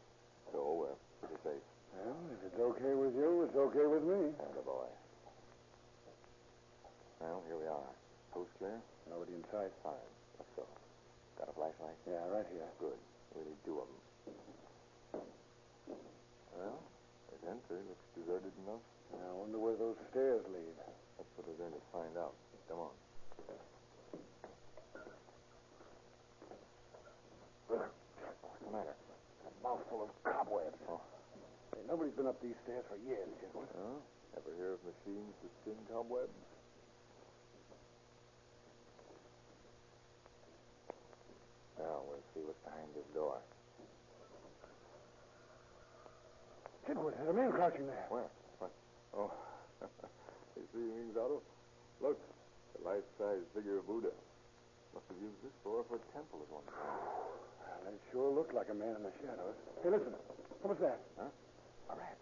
So we're pretty safe. Well, if it's okay with you, it's okay with me. And a boy. Well, here we are. Coast clear? Nobody in sight. Fine. Let's go. Got a flashlight? Yeah, right here. Good. We need 2 of them. Well, this entry looks deserted enough. I wonder where those stairs lead. That's what we're going to find out. Come on. What's the matter? A mouthful of cobwebs. Oh. Hey, nobody's been up these stairs for years, Chitwood. Oh? Ever hear of machines to spin cobwebs? Now, we'll see what's behind this door. Chitwood, there's a man crouching there. Where? What? Oh. You see things, Otto? Look, the life-size figure of Buddha. Must have used this floor for a temple at one time. Well, it sure looked like a man in the shadows. Hey, listen. What was that? Huh? A rat.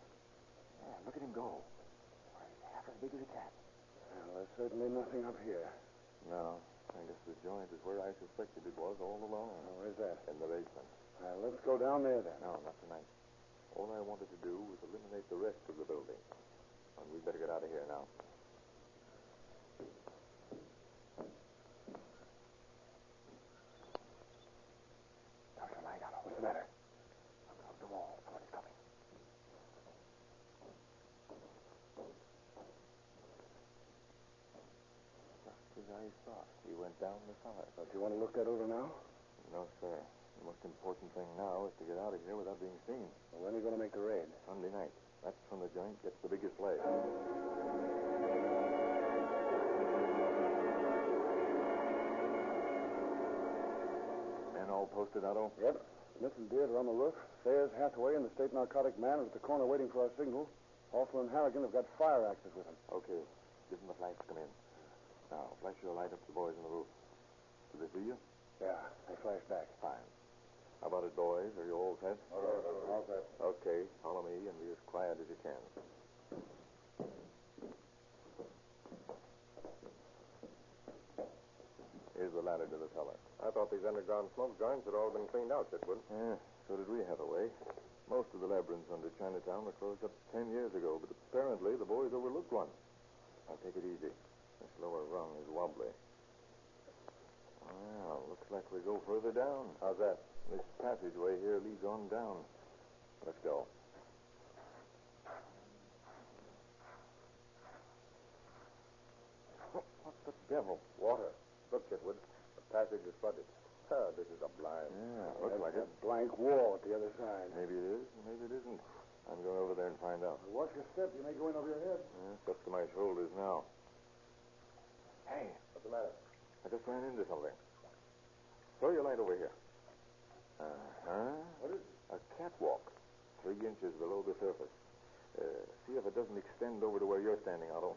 Yeah, look at him go. He's half as big as a cat. Well, there's certainly nothing up here. No. I guess the joint is where I suspected it was all along. Oh, where's that? In the basement. Well, let's go down there then. No, not tonight. All I wanted to do was eliminate the rest of the building. And we'd better get out of here now. There's a light, Otto. What's the matter? Look up the wall. Somebody's coming. Just as I thought. He went down the cellar. Don't you want to look that over now? No, sir. The most important thing now is to get out of here without being seen. Well, when are you going to make the raid? Sunday night. That's when the joint gets the biggest play. Men all posted, Otto? Yep. Smith and Beard are on the roof. Sayers, Hathaway, and the state narcotic man are at the corner waiting for our signal. Hoffler and Harrigan have got fire axes with them. Okay. Give them the flash to come in. Now, flash your light up to the boys on the roof. Do they see you? Yeah, they flash back. Fine. How about it, boys? Are you all set? All set. Okay. Follow me and be as quiet as you can. Here's the ladder to the cellar. I thought these underground smoke joints had all been cleaned out, Chitwood. Yeah, so did we, Hathaway. Most of the labyrinths under Chinatown were closed up 10 years ago, but apparently the boys overlooked one. Now, take it easy. This lower rung is wobbly. Well, looks like we go further down. How's that? This passageway here leads on down. Let's go. What the devil? Water. Look, Chitwood. The passage is flooded. This is a blind. Yeah, looks like it. A blank wall at the other side. Maybe it is, maybe it isn't. I'm going over there and find out. Watch your step. You may go in over your head. It's up to my shoulders now. Hey. What's the matter? I just ran into something. Throw your light over here. Uh-huh. What is it? A catwalk. 3 inches below the surface. See if it doesn't extend over to where you're standing, Otto.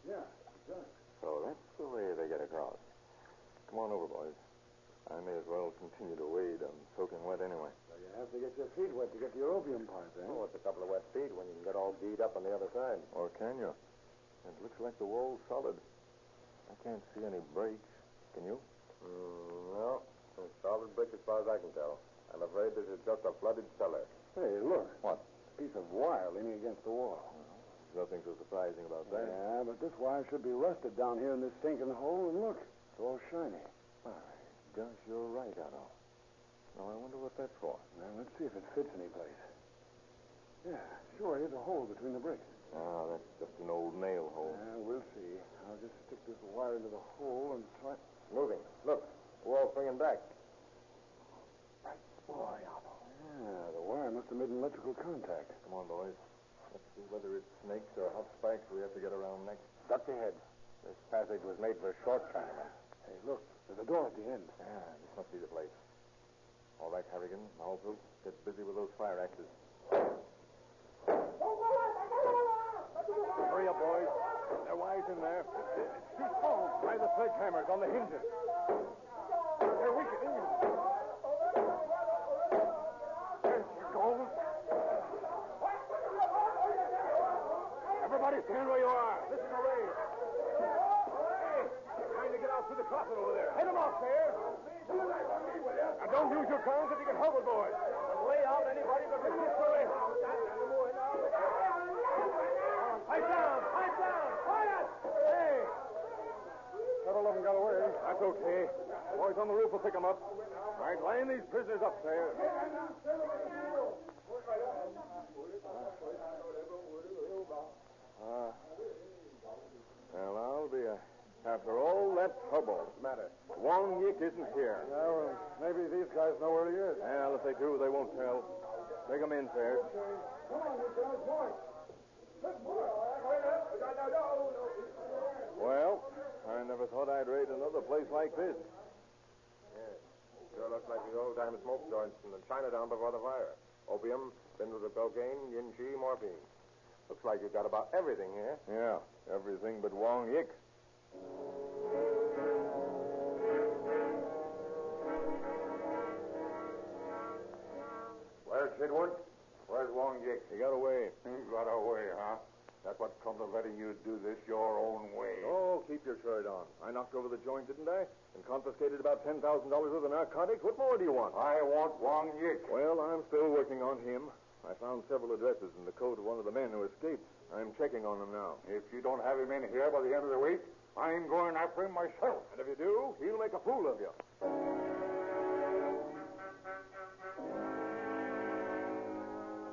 Yeah, it does. So that's the way they get across. Come on over, boys. I may as well continue to wade. I'm soaking wet anyway. So you have to get your feet wet to get to your opium pipe, eh? Oh, what's a couple of wet feet when you can get all beat up on the other side? Or can you? It looks like the wall's solid. I can't see any breaks. Can you? No. It's solid brick as far as I can tell. I'm afraid this is just a flooded cellar. Hey, look. What? A piece of wire leaning against the wall. There's nothing so surprising about that. Yeah, but this wire should be rusted down here in this stinking hole, and look, it's all shiny. My gosh, you're right, Otto. Now, I wonder what that's for. Now, let's see if it fits any place. Yeah, sure, here's a hole between the bricks. Oh, that's just an old nail hole. Yeah, we'll see. I'll just stick this wire into the hole and try... Moving. Look, the wall's swinging back. Right, boy, Otto. Yeah, the wire must have made an electrical contact. Come on, boys. Let's see whether it's snakes or hot spikes we have to get around next. Duck your head. This passage was made for short Chinamen. Hey, look, there's a door at the end. This must be the place. All right, Harrigan, all through. Get busy with those fire axes. Hurry up, boys. They're wise in there. Too strong. Try the sledgehammers on the hinges. They're weakening. There she goes. Everybody stand where you are. This is a raid. Hey, trying to get out through the closet over there. Head them off there. Now, don't use your guns if you can help it, boys. And lay out anybody that resists arrest. Pipe down! Pipe down! Quiet! Hey! Several of them got away. That's okay. The boys on the roof will pick them up. All right, line these prisoners upstairs. Well, I'll be after all that trouble. What's the matter? Wong Yik isn't here. Yeah, well, maybe these guys know where he is. Well, if they do, they won't tell. Take them in, Fair. Come on, you guys, march. Well, I never thought I'd raid another place like this. Yeah. Sure looks like the old-time smoke joints from the Chinatown before the fire. Opium, spindles of cocaine, yin chi, morphine. Looks like you've got about everything here. Yeah, everything but Wong Yik. Where's Chitwood? Where's Wong Yik? He got away. He got away, huh? That's what comes of letting you do this your own way. Oh, keep your shirt on. I knocked over the joint, didn't I? And confiscated about $10,000 worth of narcotics. What more do you want? I want Wong Yik. Well, I'm still working on him. I found several addresses in the coat of one of the men who escaped. I'm checking on him now. If you don't have him in here by the end of the week, I'm going after him myself. And if you do, he'll make a fool of you.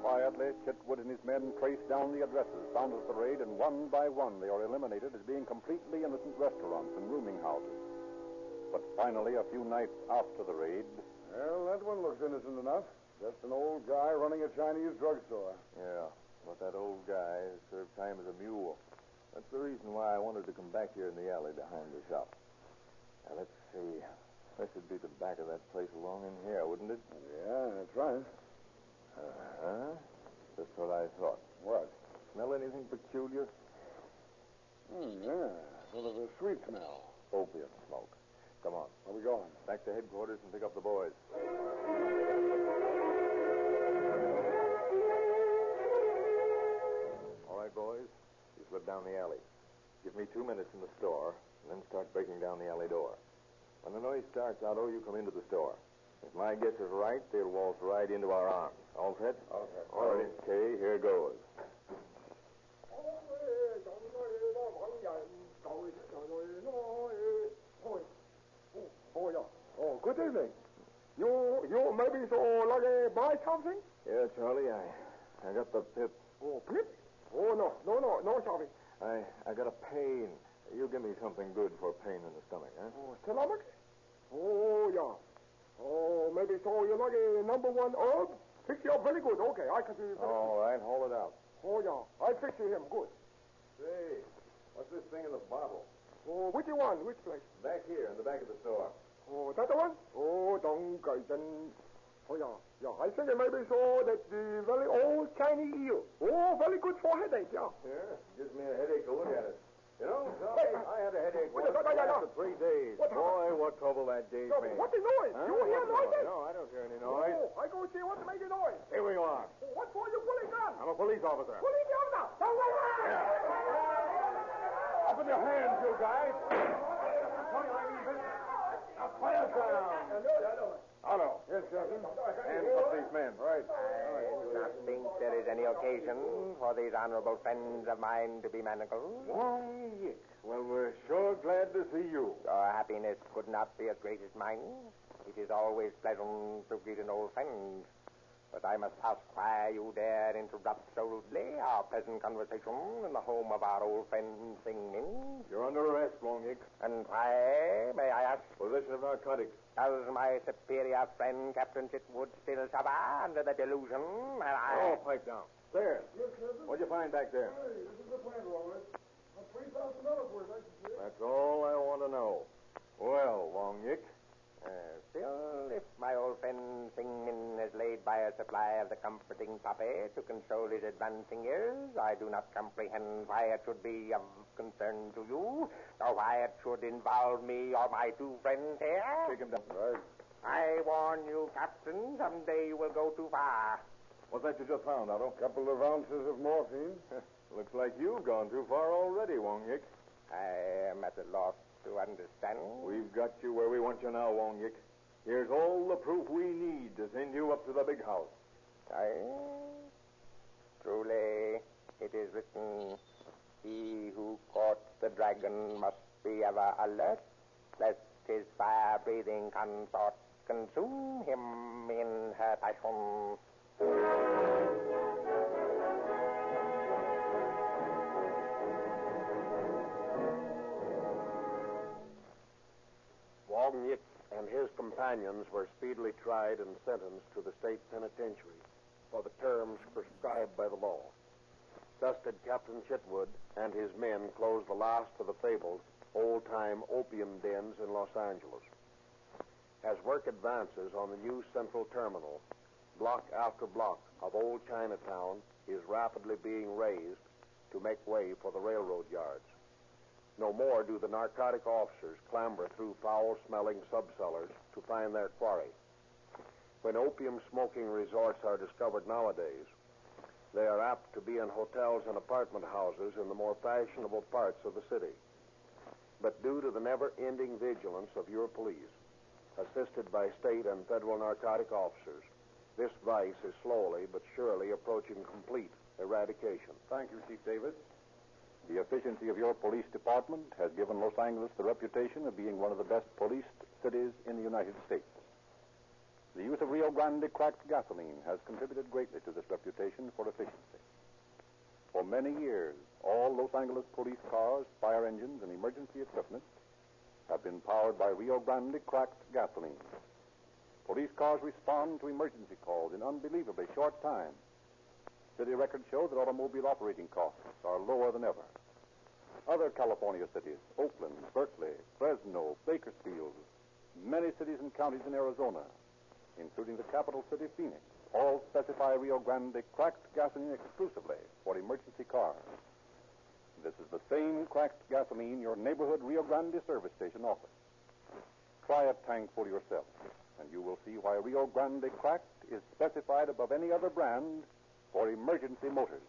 Quietly, Chitwood and his men traced down the addresses found at the raid, and one by one they are eliminated as being completely innocent restaurants and rooming houses. But finally, a few nights after the raid... Well, that one looks innocent enough. Just an old guy running a Chinese drugstore. Yeah, but that old guy served time as a mule. That's the reason why I wanted to come back here in the alley behind the shop. Now, let's see. This would be the back of that place along in here, wouldn't it? Yeah, that's right. Uh-huh. Just what I thought. What? Smell anything peculiar? Yeah, sort of a sweet smell. Opium smoke. Come on. Where we going? Back to headquarters and pick up the boys. All right, boys. You slip down the alley. Give me 2 minutes in the store, and then start breaking down the alley door. When the noise starts, Otto, you come into the store. If my guess is right, they'll waltz right into our arms. All set? All set. All right. Okay, here goes. Oh, good evening. You maybe so lucky buy something? Yeah, Charlie, I got the pip. Oh, pip? Oh, no, Charlie. I got a pain. You give me something good for pain in the stomach, huh? Oh, stomach? Oh, yeah. Oh, maybe so you like a number one herb? Fix you up very good. Okay, I can do it. All right, hold it out. Oh, yeah. I fix you him good. Say, what's this thing in the bottle? Oh, which one? Which place? Back here, in the back of the store. Oh, that the one? Oh, don't go then. Oh, yeah. Yeah, I think it may be so that the very old Chinese eel. Oh, very good for headache, yeah. Yeah, gives me a headache to look at it. You know, Charlie, I had a headache once after 3 days. Boy, what trouble that gave me. What's the noise? Huh? You hear noise? No, I don't hear any noise. Oh, I go see what's making noise. Here we are. Oh, what for you pulling gun? I'm a police officer. Police officer? Don't go there! Up in your hands, you guys. Tell you I mean business. Now, fire down. Otto. Yes, Captain. Hands up these men. Right. I do not think there is any occasion for these honorable friends of mine to be manacled. Wong Yik. Well, we're sure glad to see you. Your happiness could not be as great as mine. It is always pleasant to greet an old friend. But I must ask why you dare interrupt so rudely our pleasant conversation in the home of our old friend Sing Min. You're under arrest, Wong Yik. And why, may I ask? Possession of narcotics. Does my superior friend, Captain Chitwood, still suffer under the delusion that I... Oh, pipe down. There. Yes, Captain. What'd you find back there? Hey, this is the plant, all right. $3,000 worth, I should say. That's all I want to know. Well, Wong Yik, fair supply of the comforting puppy to console his advancing years. I do not comprehend why it should be of concern to you, or why it should involve me or my two friends here. Take him down. Right. I warn you, Captain, someday you will go too far. What's that you just found, Otto? Couple of ounces of morphine. Looks like you've gone too far already, Wong Yik. I am at a loss to understand. We've got you where we want you now, Wong Yik. Here's all the proof we need to send you up to the big house. Truly, it is written, he who caught the dragon must be ever alert, lest his fire-breathing consort consume him in her passion. Wong Yik and his companions were speedily tried and sentenced to the state penitentiary for the terms prescribed by the law. Thus did Captain Chitwood and his men close the last of the fabled old-time opium dens in Los Angeles. As work advances on the new central terminal, block after block of old Chinatown is rapidly being raised to make way for the railroad yards. No more do the narcotic officers clamber through foul-smelling subcellars to find their quarry. When opium-smoking resorts are discovered nowadays, they are apt to be in hotels and apartment houses in the more fashionable parts of the city. But due to the never-ending vigilance of your police, assisted by state and federal narcotic officers, this vice is slowly but surely approaching complete eradication. Thank you, Chief Davis. The efficiency of your police department has given Los Angeles the reputation of being one of the best policed cities in the United States. The use of Rio Grande cracked gasoline has contributed greatly to this reputation for efficiency. For many years, all Los Angeles police cars, fire engines, and emergency equipment have been powered by Rio Grande cracked gasoline. Police cars respond to emergency calls in unbelievably short time. City records show that automobile operating costs are lower than ever. Other California cities, Oakland, Berkeley, Fresno, Bakersfield, many cities and counties in Arizona, including the capital city, Phoenix, all specify Rio Grande cracked gasoline exclusively for emergency cars. This is the same cracked gasoline your neighborhood Rio Grande service station offers. Try a tankful yourself, and you will see why Rio Grande cracked is specified above any other brand for emergency motors.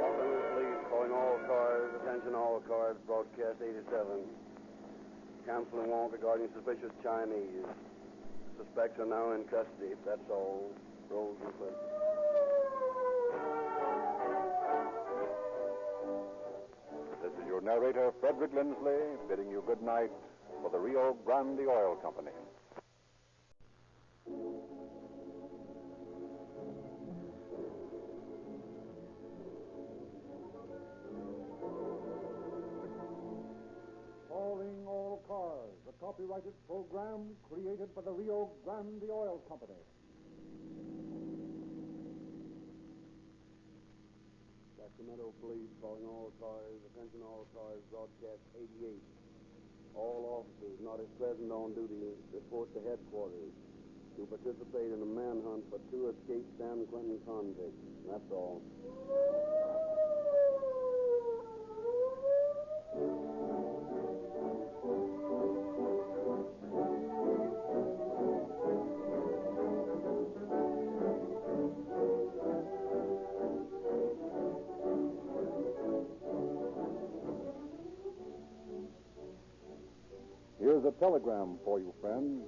Los Angeles Police calling all cars, attention all cars, broadcast 87. Canceling warrant regarding suspicious Chinese. Suspects are now in custody. That's all. Rosenfeld. This is your narrator, Frederick Lindsley, bidding you good night for the Rio Grande Oil Company. Calling all cars, the copyrighted program created by the Rio Grande Oil Company. Sacramento Police calling all cars, attention all cars, broadcast 88. All officers not at present on duty report to headquarters to participate in a manhunt for 2 escaped San Quentin convicts. That's all. Here's a telegram for you, friends.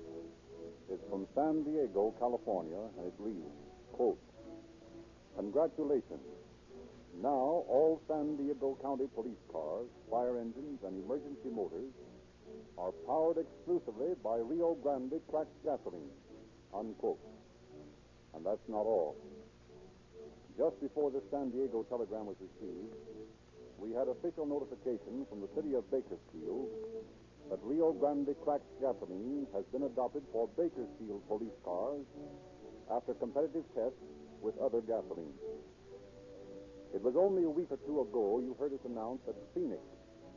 It's from San Diego, California, and it reads, quote, "Congratulations. Now all San Diego County police cars, fire engines, and emergency motors are powered exclusively by Rio Grande cracked gasoline," unquote. And that's not all. Just before this San Diego telegram was received, we had official notification from the city of Bakersfield that Rio Grande cracked gasoline has been adopted for Bakersfield police cars after competitive tests with other gasoline. It was only a week or two ago you heard us announce that Phoenix,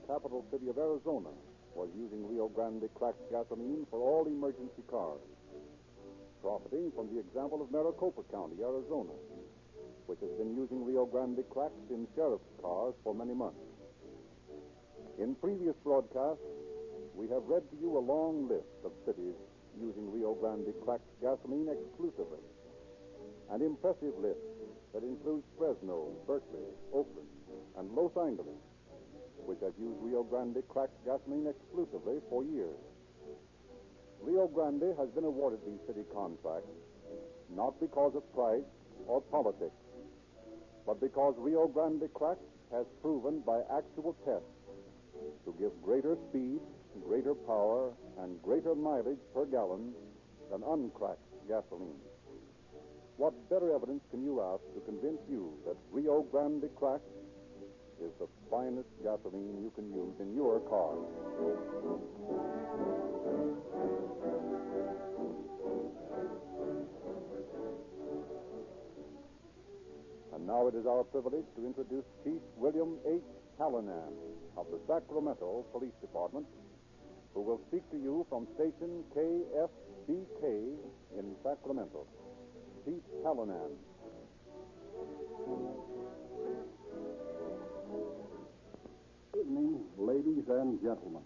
capital city of Arizona, was using Rio Grande cracked gasoline for all emergency cars, profiting from the example of Maricopa County, Arizona, which has been using Rio Grande cracked in sheriff's cars for many months. In previous broadcasts, we have read to you a long list of cities using Rio Grande cracked gasoline exclusively, an impressive list that includes Fresno, Berkeley, Oakland, and Los Angeles, which have used Rio Grande cracked gasoline exclusively for years. Rio Grande has been awarded these city contracts not because of price or politics, but because Rio Grande cracked has proven by actual tests to give greater speed, greater power, and greater mileage per gallon than uncracked gasoline. What better evidence can you ask to convince you that Rio Grande cracked is the finest gasoline you can use in your car? And now it is our privilege to introduce Chief William H. Hallinan of the Sacramento Police Department, who will speak to you from station KFBK in Sacramento. Chief Hallinan. Good evening, ladies and gentlemen.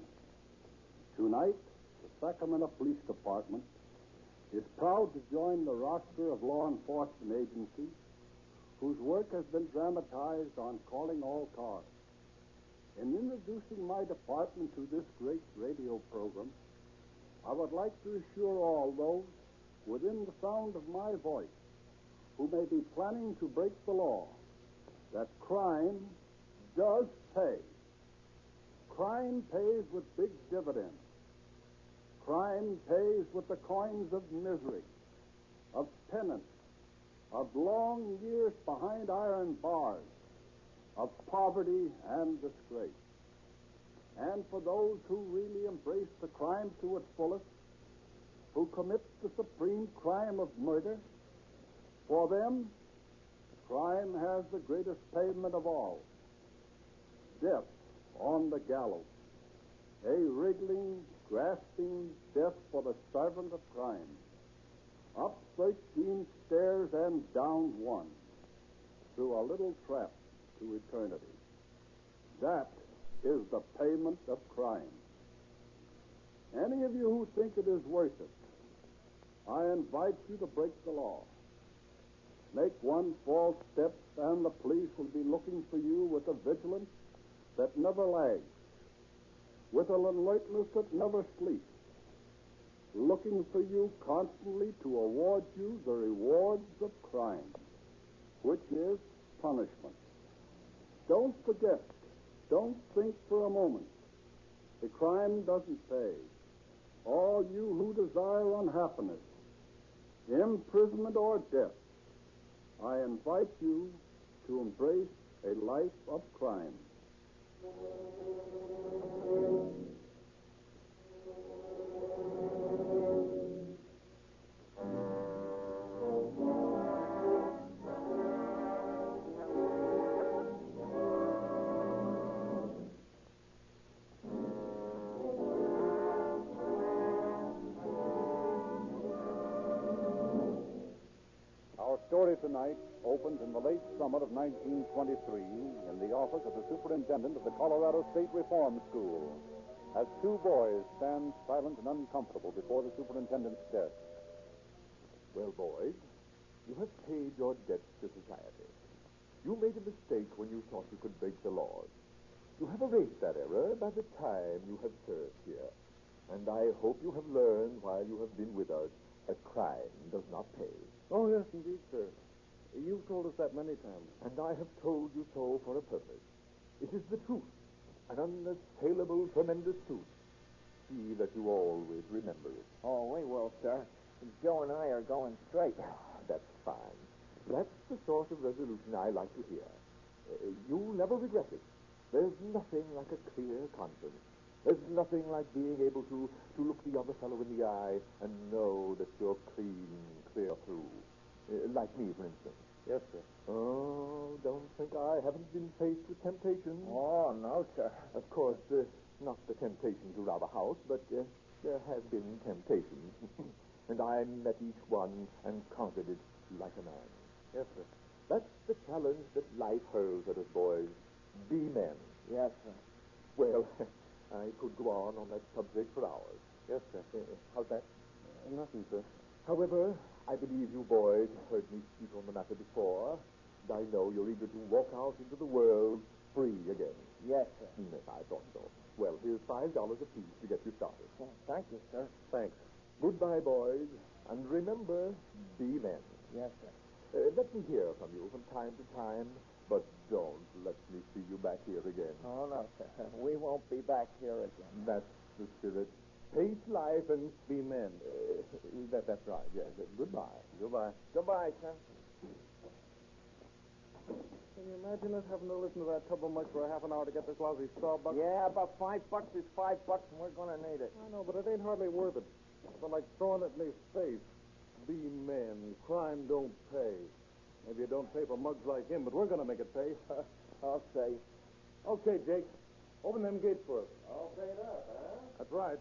Tonight, the Sacramento Police Department is proud to join the roster of law enforcement agencies whose work has been dramatized on Calling All Cars. In introducing my department to this great radio program, I would like to assure all those within the sound of my voice who may be planning to break the law that crime does pay. Crime pays with big dividends. Crime pays with the coins of misery, of penance, of long years behind iron bars, of poverty and disgrace. And for those who really embrace the crime to its fullest, who commit the supreme crime of murder, for them, crime has the greatest payment of all: death on the gallows. A wriggling, grasping death for the servant of crime. Up 13 stairs and down one, through a little trap to eternity. That is the payment of crime. Any of you who think it is worth it, I invite you to break the law. Make one false step, and the police will be looking for you with a vigilance that never lags, with an alertness that never sleeps, looking for you constantly to award you the rewards of crime, which is punishment. Don't forget, don't think for a moment, the crime doesn't pay. All you who desire unhappiness, imprisonment or death, I invite you to embrace a life of crime. Our story tonight opens in the late summer of 1923 in the office of the superintendent of the Colorado State Reform School, as two boys stand silent and uncomfortable before the superintendent's desk. Well, boys, you have paid your debts to society. You made a mistake when you thought you could break the laws. You have erased that error by the time you have served here. And I hope you have learned while you have been with us that crime does not pay. Oh, yes, indeed, sir. You've told us that many times. And I have told you so for a purpose. It is the truth, an unassailable, tremendous truth. See that you always remember it. Oh, we will, sir. Joe and I are going straight. That's fine. That's the sort of resolution I like to hear. You'll never regret it. There's nothing like a clear conscience. There's nothing like being able to look the other fellow in the eye and know that you're clear through. Like me, for instance. Yes, sir. Oh, don't think I haven't been faced with temptation. Oh, no, sir. Of course, Not the temptation to rob a house, but there has been temptations. And I met each one and conquered it like a man. Yes, sir. That's the challenge that life hurls at us, boys. Be men. Yes, sir. Well, I could go on that subject for hours. Yes, sir. How's that? Nothing, sir. However, I believe you boys heard me speak on the matter before, and I know you're eager to walk out into the world free again. Yes, sir. Yes, I thought so. Well, here's $5 apiece to get you started. Oh, thank you, sir. Thanks. Goodbye, boys. And remember, be men. Yes, sir. Let me hear from you from time to time, but don't let me see you back here again. Oh, no, sir. We won't be back here again. That's the spirit. Hate life and be men. That's right, yes. Goodbye. Goodbye. Goodbye, sir. Can you imagine us having to listen to that tub of muck for a half an hour to get this lousy sawbuck? Yeah, about $5 is $5, and we're going to need it. I know, but it ain't hardly worth it. But like throwing it in his face. Be men. Crime don't pay. Maybe it don't pay for mugs like him, but we're going to make it pay. I'll say. Okay, Jake. Open them gates for us. All paid up, huh? That's right.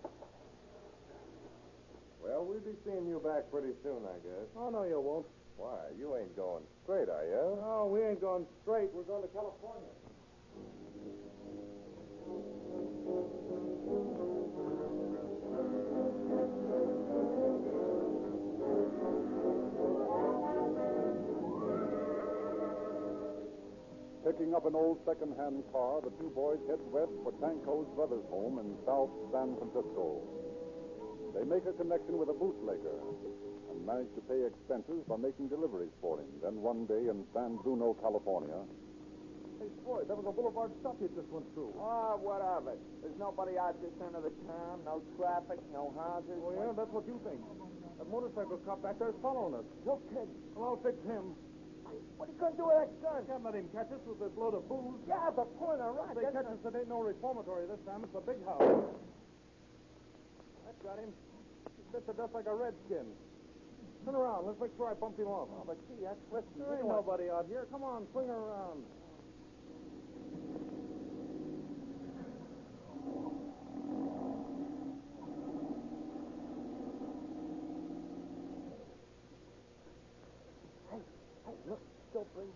Well, we'll be seeing you back pretty soon, I guess. Oh, no, you won't. Why? You ain't going straight, are you? No, we ain't going straight. We're going to California. Picking up an old second-hand car, the two boys head west for Tanco's brother's home in South San Francisco. They make a connection with a bootlegger and manage to pay expenses by making deliveries for him. Then one day in San Bruno, California... Hey, Floyd, that was a boulevard stop you just went through. Oh, what of it? There's nobody out this end of the town, no traffic, no houses. Oh, yeah, that's what you think. That motorcycle cop back there is following us. No kidding. Well, I'll fix him. What are you going to do with that gun? Can't let him catch us with this load of booze. Yeah, but point her right. If they catch us, it ain't no reformatory this time. It's a big house. That got him. He bits of dust like a redskin. Turn around. Let's make sure I bump him off. Oh, but gee, that's risky. There ain't nobody out here. Come on, swing her around. Hey, look, still breathing.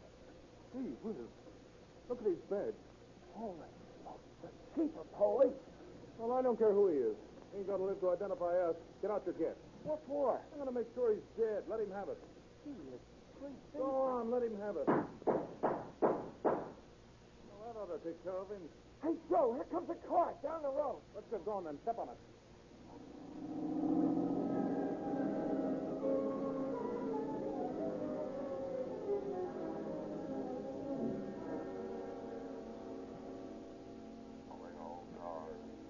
Gee, Whiz. Look at his badge. Holy smoke, the chief of police. Well, I don't care who he is. He ain't got to live to identify us. Get out your kit. What for? I'm going to make sure he's dead. Let him have it. Gee, it's pretty Go on, let him have it. Well, that ought to take care of him. Hey, Joe, here comes a car down the road. Let's get going then. Step on it.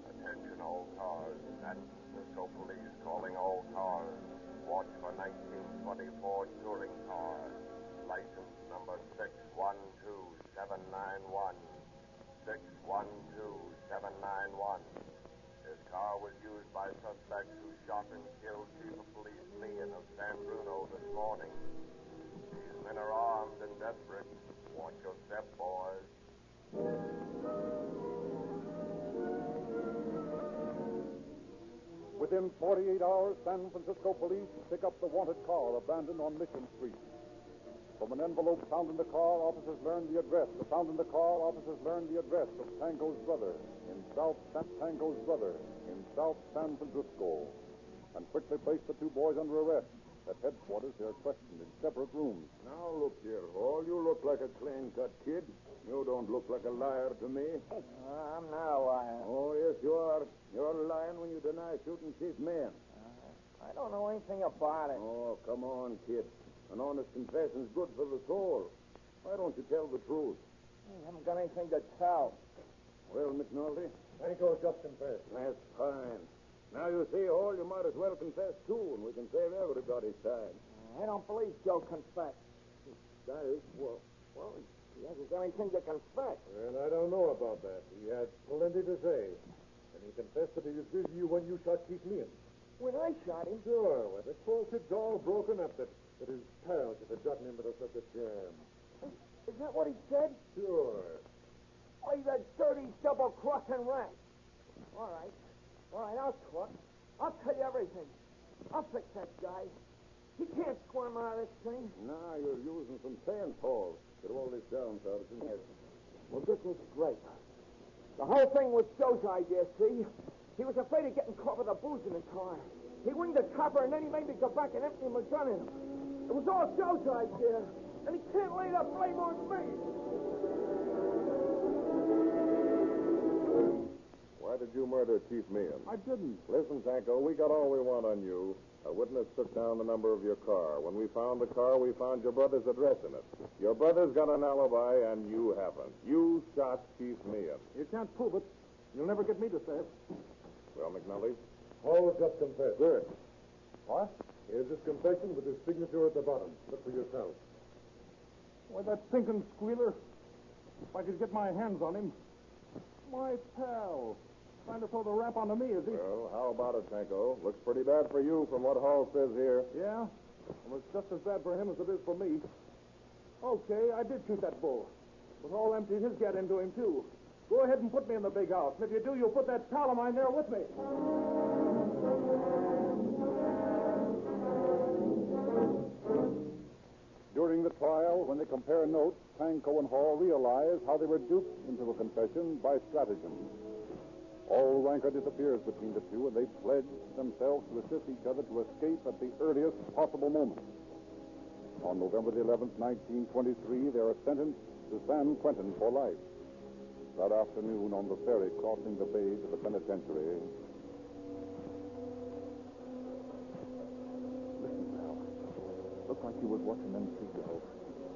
Attention all cars. San Francisco Police calling all cars. Watch for 1924 touring car. License number 612791. 612791. This car was used by suspects who shot and killed Chief of Police Meehan of San Bruno this morning. These men are armed and desperate. Watch your step, boys. Within 48 hours, San Francisco police pick up the wanted car abandoned on Mission Street. From an envelope found in the car, officers learned the address. Found in the car, officers learned the address of Tango's brother in South San Francisco, and quickly placed the two boys under arrest. At headquarters, they are questioned in separate rooms. Now, look here, Hall. You look like a clean-cut kid. You don't look like a liar to me. I'm not a liar. Oh, yes, you are. You're lying when you deny shooting Chief Meehan. I don't know anything about it. Oh, come on, kid. An honest confession's good for the soul. Why don't you tell the truth? I haven't got anything to tell. Well, McNulty? I go just confess. That's fine. Now, you see, Hall, you might as well confess, too, and we can save everybody's time. I don't believe Joe confessed. That is, well, he hasn't got anything to confess. Well, I don't know about that. He had plenty to say. And he confessed that he was with you when you shot Chief Meehan. When I shot him? Sure, when the whole kid's all broken up that his pals had gotten him into such a jam. Is that what he said? Sure. Oh, he's a dirty, double-crossing rat. All right, I'll talk. I'll tell you everything. I'll fix that guy. He can't squirm out of this thing. Nah, you're using some sand, Paul. Get all this down, Sergeant. Yes. Well, this is great. The whole thing was Joe's idea, see? He was afraid of getting caught with a booze in the car. He winged the copper, and then he made me go back and empty my gun in him. It was all Joe's idea, and he can't lay the blame on me. Why did you murder Chief Meehan? I didn't. Listen, Tanko, we got all we want on you. A witness took down the number of your car. When we found the car, we found your brother's address in it. Your brother's got an alibi, and you haven't. You shot Chief Meehan. You can't prove it. You'll never get me to say it. Well, McNulty? Paul just confessed. Good. What? Here's his confession with his signature at the bottom. Look for yourself. Why, that thinking squealer. If I could get my hands on him. My pal. Trying to throw the rap onto me, is he? Well, how about it, Tanko? Looks pretty bad for you from what Hall says here. Yeah? Well, it's just as bad for him as it is for me. Okay, I did shoot that bull. But Hall emptied his gat into him, too. Go ahead and put me in the big house. And if you do, you'll put that pal of mine there with me. During the trial, when they compare notes, Tanko and Hall realize how they were duped into a confession by stratagem. All rancor disappears between the two, and they pledge themselves to assist each other to escape at the earliest possible moment. On November the 11th, 1923, they are sentenced to San Quentin for life. That afternoon, on the ferry crossing the bay to the penitentiary. Listen, pal. Looked like you was watching them seagulls.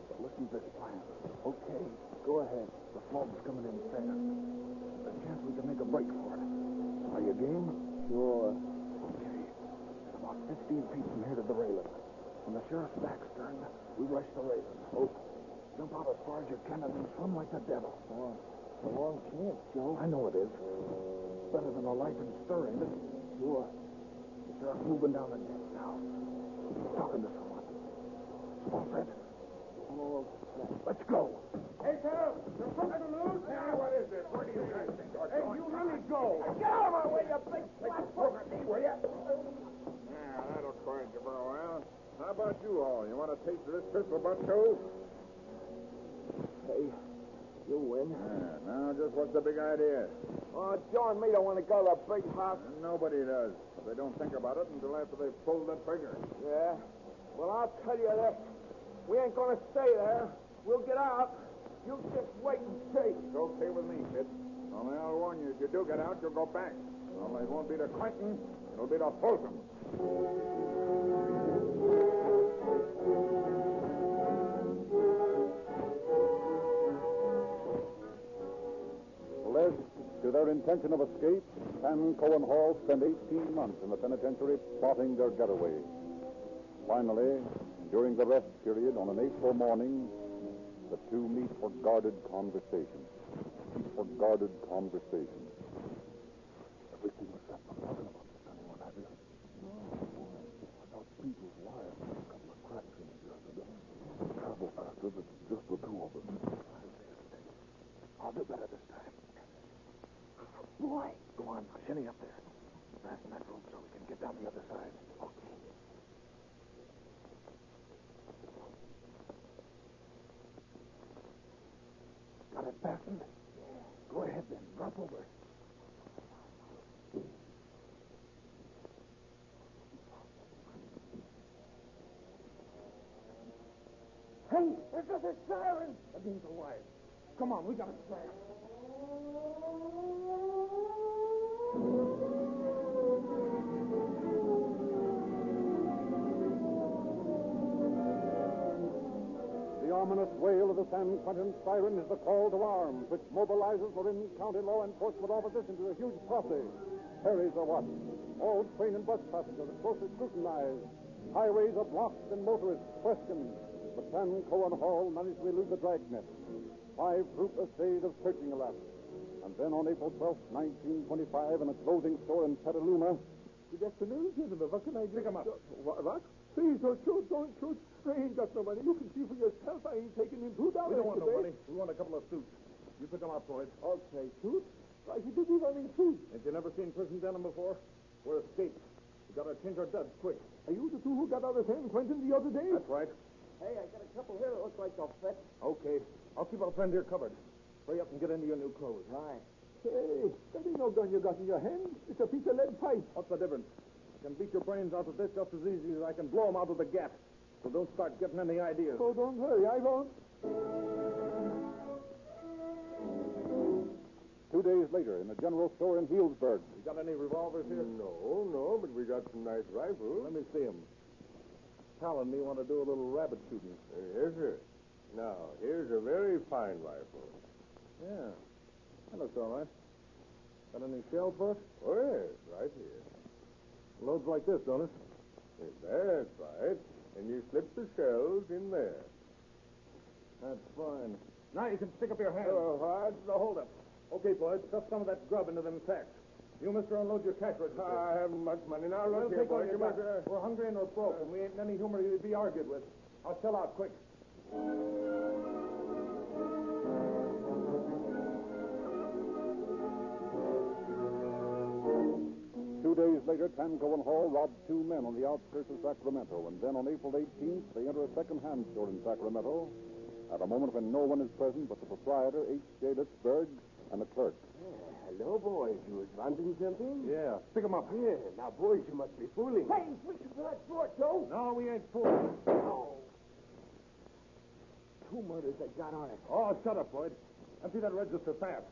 But listen to this plan. Okay, go ahead. The fog's coming in fast. There's a chance we can make a break for it. Are you game? Sure. Okay. It's about 15 feet from here to the railing. When the sheriff's back's turned, we rush the railing. Oh, jump out as far as you can and then swim like the devil. Oh, it's a long chance, Joe. I know it is. It's better than a life in stir, ain't it? Sure. The sheriff's moving down the deck now. He's talking to someone. All set? Oh, let's go. Hey, pal, you're fucking loose? Hey, what is this? Where do you guys think you're Hey, going? you let me go. Get out of my way, you big flat foot. Will you? Yeah, that'll quiet you for a while. How about you, Hall? You want a taste of this pistol butt, too? Hey, you win. Yeah, now just what's the big idea? Oh, Joe and me don't want to go to the big house. Nobody does. But they don't think about it until after they've pulled the trigger. Yeah? Well, I'll tell you this. We ain't going to stay there. We'll get out. You just wait and see. It's okay with me, kid. Only I'll warn you, if you do get out, you'll go back. Only it won't be to Quentin. It'll be to Folsom. Led to their intention of escape, Tanko and Hall spent 18 months in the penitentiary plotting their getaway. Finally, during the rest period on an April morning, the two meet for guarded conversation. Everything was set for talking about this, anyone, have you? No. I thought Pete was lying. A couple of cracks in it yesterday. Travel faster, but just the two of us. I'll do better this time. Boy. Go on, shinny up this. Fasten that rope so we can get down the other side. Okay. Got it fastened? Yeah. Go ahead then. Drop over. Hey, there's a siren. That means a wire. Come on, we got to start. The ominous wail of the San Quentin siren is the call to arms, which mobilizes Marin County law enforcement officers into a huge posse. Ferries are watched. All train and bus passengers are closely scrutinized. Highways are blocked and motorists questioned. But Tanko and Hall managed to elude the dragnet. 5 fruitless days of searching elapsed. And then on April 12th, 1925, in a clothing store in Petaluma. Good afternoon, gentlemen. What can I do? Pick him up. What? Please, don't shoot. I ain't got no money. You can see for yourself I ain't taking in $2 We don't want today. no money. We want a couple of suits. You pick them up, boys. Okay, suits? Like he didn't even on his feet. Ain't you never seen prison denim before? We're escaped. We gotta change our duds quick. Are you the two who got out of San Quentin the other day? That's right. Hey, I got a couple here that look like they'll fit. Okay. I'll keep our friend here covered. Hurry up and get into your new clothes. Right. Hey, that ain't no gun you got in your hand. It's a piece of lead pipe. What's the difference? I can beat your brains out of this just as easy as I can blow them out of the gat. So don't start getting any ideas. Oh, don't hurry. I won't. 2 days later, in a general store in Healdsburg. You got any revolvers here? No, but we got some nice rifles. Let me see them. Hal and me want to do a little rabbit shooting. Yes, sir. Now, here's a very fine rifle. Yeah. That looks all right. Got any shells for it? Oh, yes, right here. Loads like this, don't it? Yes, that's right. And you slip the shells in there. That's fine. Now you can stick up your hand. What's the holdup? Okay, boys, stuff some of that grub into them sacks. You, mister, unload your cash register. I haven't much money. Now, We'll look here, take all boy. you got. We're hungry and we're broke, and we ain't in any humor to be argued with. I'll sell out quick. 2 days later, Tanco and Hall robbed two men on the outskirts of Sacramento, and then on April 18th, they enter a second-hand store in Sacramento at a moment when no one is present but the proprietor, H.J. Litzberg, and the clerk. Hello, boys. You was wanting something? Yeah, pick 'em up. Yeah. Now, boys, you must be fooling. Hey, reaching for that door, Joe. No, we ain't fooling. Oh. 2 murders that got on it. Oh, shut up, Floyd. Empty that register fast.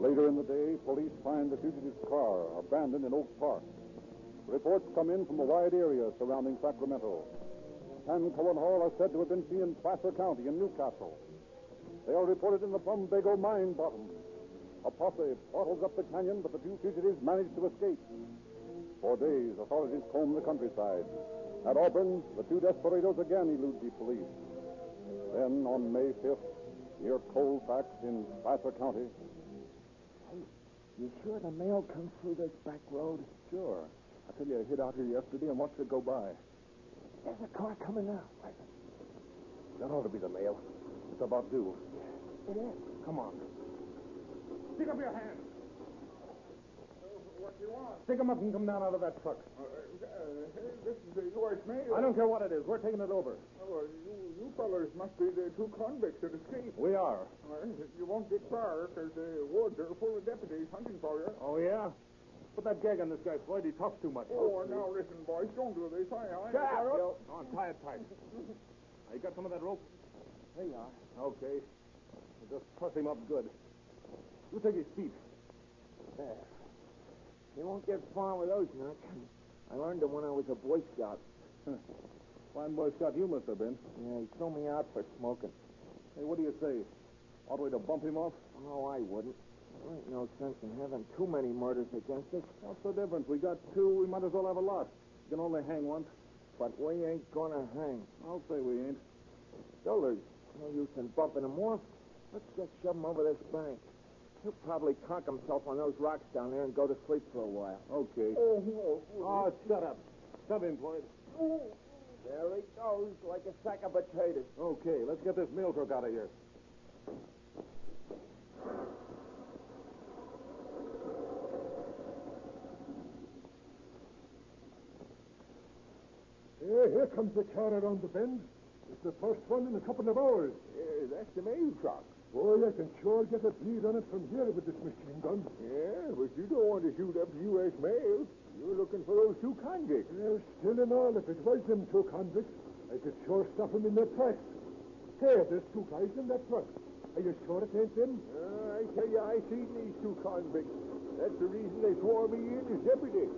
Later in the day, police find the fugitive's car abandoned in Oak Park. Reports come in from a wide area surrounding Sacramento. Tanco and Hall are said to have been seen in Placer County in Newcastle. They are reported in the Plumbago mine bottom. A posse bottles up the canyon, but the two fugitives manage to escape. For days, authorities comb the countryside. At Auburn, the two desperados again elude the police. Then, on May 5th, near Colfax in Placer County. Hey, you sure the mail comes through this back road? Sure. I tell you, I hid out here yesterday and watched it go by. There's a car coming now. That ought to be the mail. It's about due. It is. Come on. Stick up your hand. What do you want? Stick 'em up and come down out of that truck. This is the U.S. mail. I don't care what it is. We're taking it over. Well, you fellers must be the two convicts that escaped. We are. Well, you won't get far because the woods are full of deputies hunting for you. Oh, yeah? Put that gag on this guy, Floyd. He talks too much. Oh, now listen, boys. Don't do this. Shut up, Bill. Go on, tie it tight. Now, you got some of that rope? There you are. Okay. We'll just truss him up good. You take his feet. There. You won't get far with those nuts. I learned them when I was a Boy Scout. Fine Boy Scout you must have been. Yeah, he threw me out for smoking. Hey, what do you say? Ought we to bump him off? Oh, I wouldn't. There ain't no sense in having too many murders against us. What's the difference? We got two. We might as well have a lot. You can only hang once. But we ain't gonna hang. I'll say we ain't. So there's no use in bumping him off. Let's just shove him over this bank. He'll probably conk himself on those rocks down there and go to sleep for a while. Okay. Oh, shut up. Shove him, Floyd. There he goes, like a sack of potatoes. Okay, let's get this mail truck out of here. Here comes the car around the bend. It's the first one in a couple of hours. That's the mail truck. Boy, I can sure get a bead on it from here with this machine gun. Yeah, but you don't want to shoot up U.S. mail. You're looking for those two convicts. Still and all, if it was them two convicts, I could sure stop them in their tracks. Hey, there's two guys in that truck. Are you sure it ain't them? I tell you, I seen these two convicts. That's the reason they swore me in as deputy.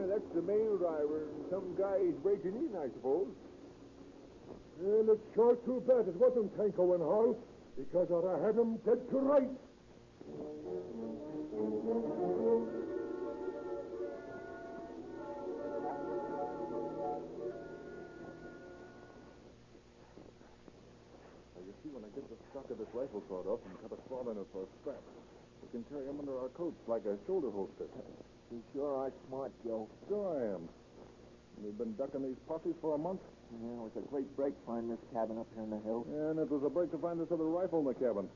That's the mail driver and some guys breaking in, I suppose. Well, it's sure too bad it wasn't Tanko and Hall, because I'd have had them dead to rights. You see, when I get the stock of this rifle sawed off and cut a slot in it for a strap, we can carry them under our coats like a shoulder holster. You sure are smart, Joe. Sure I am. We've been ducking these posses for a month. Yeah, it was a great break finding this cabin up here in the hills. And it was a break to find this other rifle in the cabin.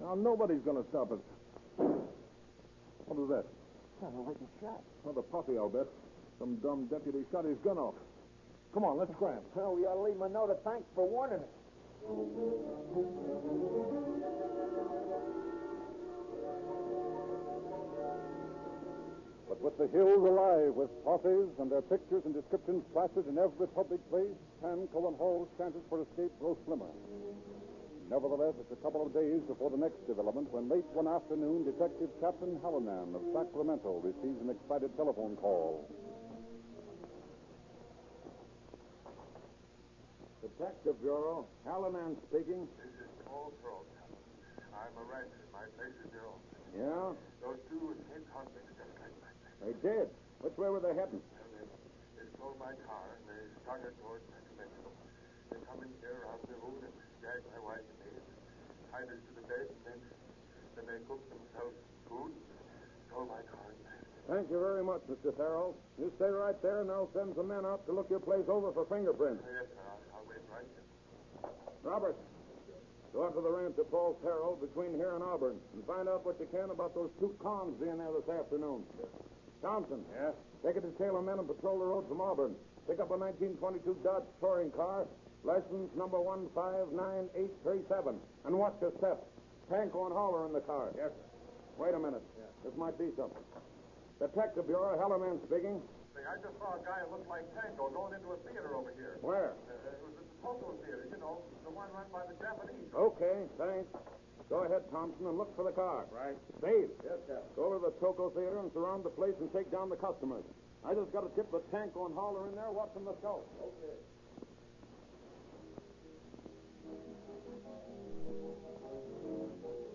Now nobody's going to stop us. What was that? Sounded like a shot. Another posse, I'll bet. Some dumb deputy shot his gun off. Come on, let's scram. Well, we ought to leave him a note of thanks for warning us. But with the hills alive with posses and their pictures and descriptions plastered in every public place, Tanco and Hall's chances for escape grow slimmer. Nevertheless, it's a couple of days before the next development when late one afternoon, Detective Captain Hallinan of Sacramento receives an excited telephone call. Detective Bureau, Hallinan speaking. This is Paul Throat. I'm a rancher. My place is your office. Yeah? Those two escaped convicts just like that. They did. Which way were they heading? Well, they stole my car and they started towards Sacramento. They come in here out the road and dragged my wife and me and tied us to the bed, and then they cooked themselves food and stole my car and back. Thank you very much, Mr. Farrell. You stay right there, and I'll send some men out to look your place over for fingerprints. Yes, sir. I'll wait right here. Robert, go out to the ranch of Paul Farrell between here and Auburn and find out what you can about those two cons being there this afternoon. Thompson. Yeah? Take a detail of men and patrol the road from Auburn. Pick up a 1922 Dodge touring car, license number 159837. And watch your step. Tanco and Haller in the car. Yes, sir. Wait a minute. Yeah. This might be something. Detective Bureau, Hallinan speaking. Say, I just saw a guy who looked like Tango going into a theater over here. Where? It was at the Poco Theater, you know, the one run by the Japanese. Okay, thanks. Go ahead, Thompson, and look for the car. Right. Dave. Yes, Captain. Go to the Toco Theater and surround the place and take down the customers. I just got a tip that Tanko and Haller in there watching the show. Okay.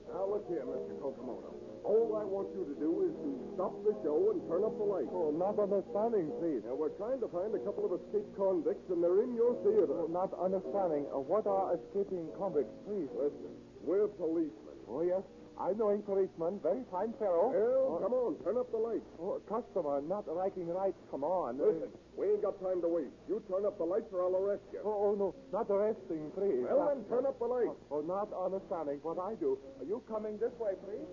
Now, look here, Mr. Kokomoto. All I want you to do is to stop the show and turn up the lights. Oh, not understanding, please. Now, we're trying to find a couple of escaped convicts, and they're in your theater. Oh, not understanding. What are escaping convicts, please? Listen, we're policemen. Oh, yes. I know a policeman. Very fine fellow. Well, come on, turn up the lights. Oh, customer, not liking lights. Come on. Listen, we ain't got time to waste. You turn up the lights or I'll arrest you. Oh, no, not arresting, please. Well, then turn up the lights. Oh, not understanding what I do. Are you coming this way, please?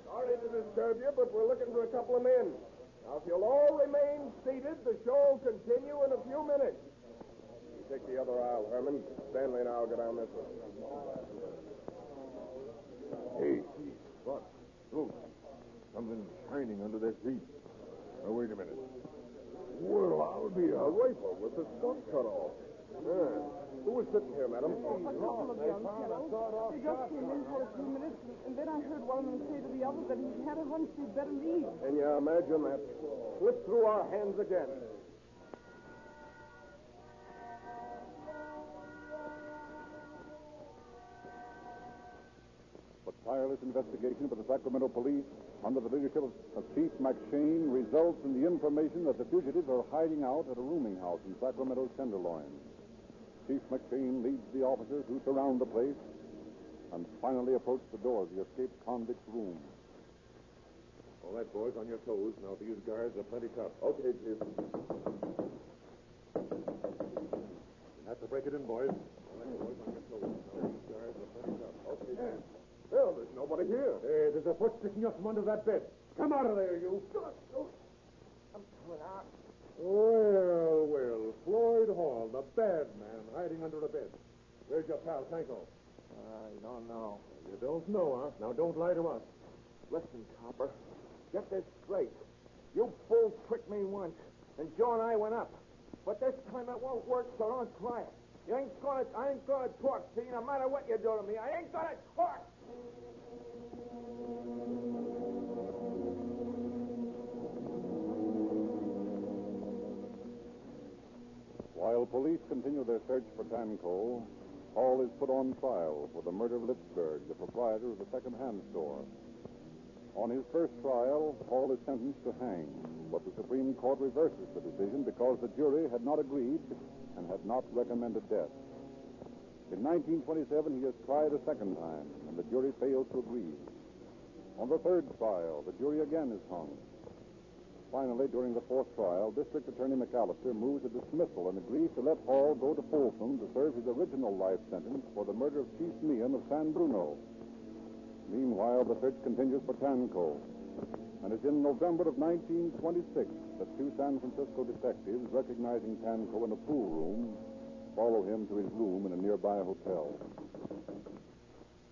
Sorry to disturb you, but we're looking for a couple of men. Now, if you'll all remain seated, the show will continue in a few minutes. You take the other aisle, Herman. Stanley and I'll go down this one. Hey, what? Look, something shining under that seat. Now, wait a minute. Well, I'll be A rifle with the stock cut off. Who was sitting here, madam? A couple of young fellows. They just came in for a few minutes, and then I heard one of them say to the other that he had a hunch we'd better leave. Can you imagine that? Slipped through our hands again. But tireless investigation by the Sacramento police, under the leadership of Chief McShane, results in the information that the fugitives are hiding out at a rooming house in Sacramento's Tenderloin. Chief McShane leads the officers who surround the place and finally approach the door of the escaped convict's room. All right, boys, on your toes. Now, these guards are plenty tough. Okay, Chief. You have to break it in, boys. All right, boys, on your toes. Now, these guards are plenty tough. Okay, Chief. Well, there's nobody here. Hey, there's a foot sticking up from under that bed. Come out of there, you. I'm coming out. Well, well. Floyd Hall, the bad man, hiding under a bed. Where's your pal, Tanko? I don't know. You don't know, huh? Now, don't lie to us. Listen, Copper. Get this straight. You fools tricked me once, and Joe and I went up. But this time it won't work, so don't try it. I ain't gonna talk to you no matter what you do to me. I ain't gonna talk. While police continue their search for Tanco, Hall is put on trial for the murder of Litzberg, the proprietor of the second-hand store. On his first trial, Hall is sentenced to hang, but the Supreme Court reverses the decision because the jury had not agreed and had not recommended death. In 1927, he is tried a second time, and the jury fails to agree. On the third trial, the jury again is hung. Finally, during the fourth trial, District Attorney McAllister moves a dismissal and agrees to let Hall go to Folsom to serve his original life sentence for the murder of Chief Meehan of San Bruno. Meanwhile, the search continues for Tanco. And it's in November of 1926 that two San Francisco detectives, recognizing Tanco in a pool room, follow him to his room in a nearby hotel.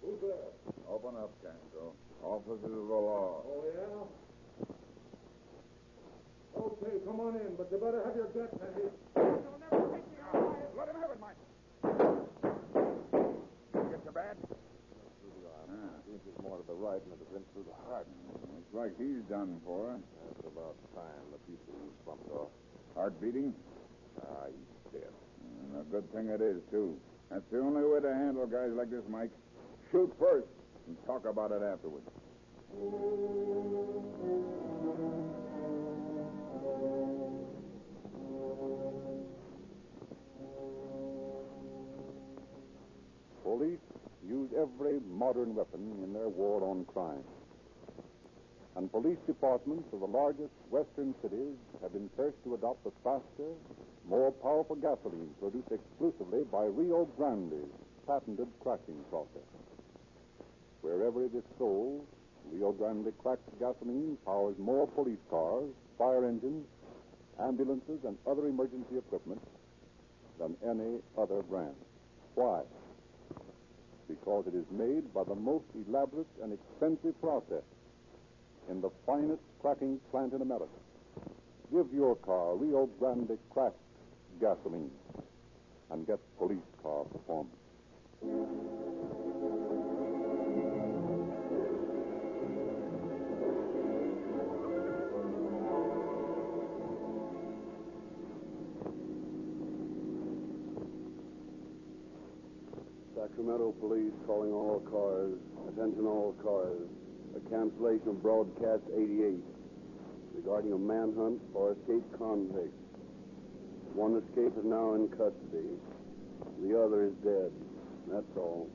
Who's there? Open up, Tango. Officers of the law. Oh, yeah? Okay, come on in, but you better have your guts handy. You'll never take me alive. Let him have it, Mike. Get your badge? Through the arm. 2 inches more to the right, and it went through the heart. Looks like he's done for. That's about time. The piece of you bumped off. Heart beating? He's dead. And a good thing it is, too. That's the only way to handle guys like this, Mike. Shoot first and talk about it afterwards. Police use every modern weapon in their war on crime. And police departments of the largest western cities have been first to adopt the faster, more powerful gasoline produced exclusively by Rio Grande's patented cracking process. Wherever it is sold, Rio Grande cracked gasoline powers more police cars, fire engines, ambulances, and other emergency equipment than any other brand. Why? Because it is made by the most elaborate and expensive process in the finest cracking plant in America. Give your car Rio Grande cracked gasoline and get police car performance. Sacramento police calling all cars. Attention all cars. A cancellation of broadcast 88 regarding a manhunt for escaped convicts. One escape is now in custody. The other is dead. That's all.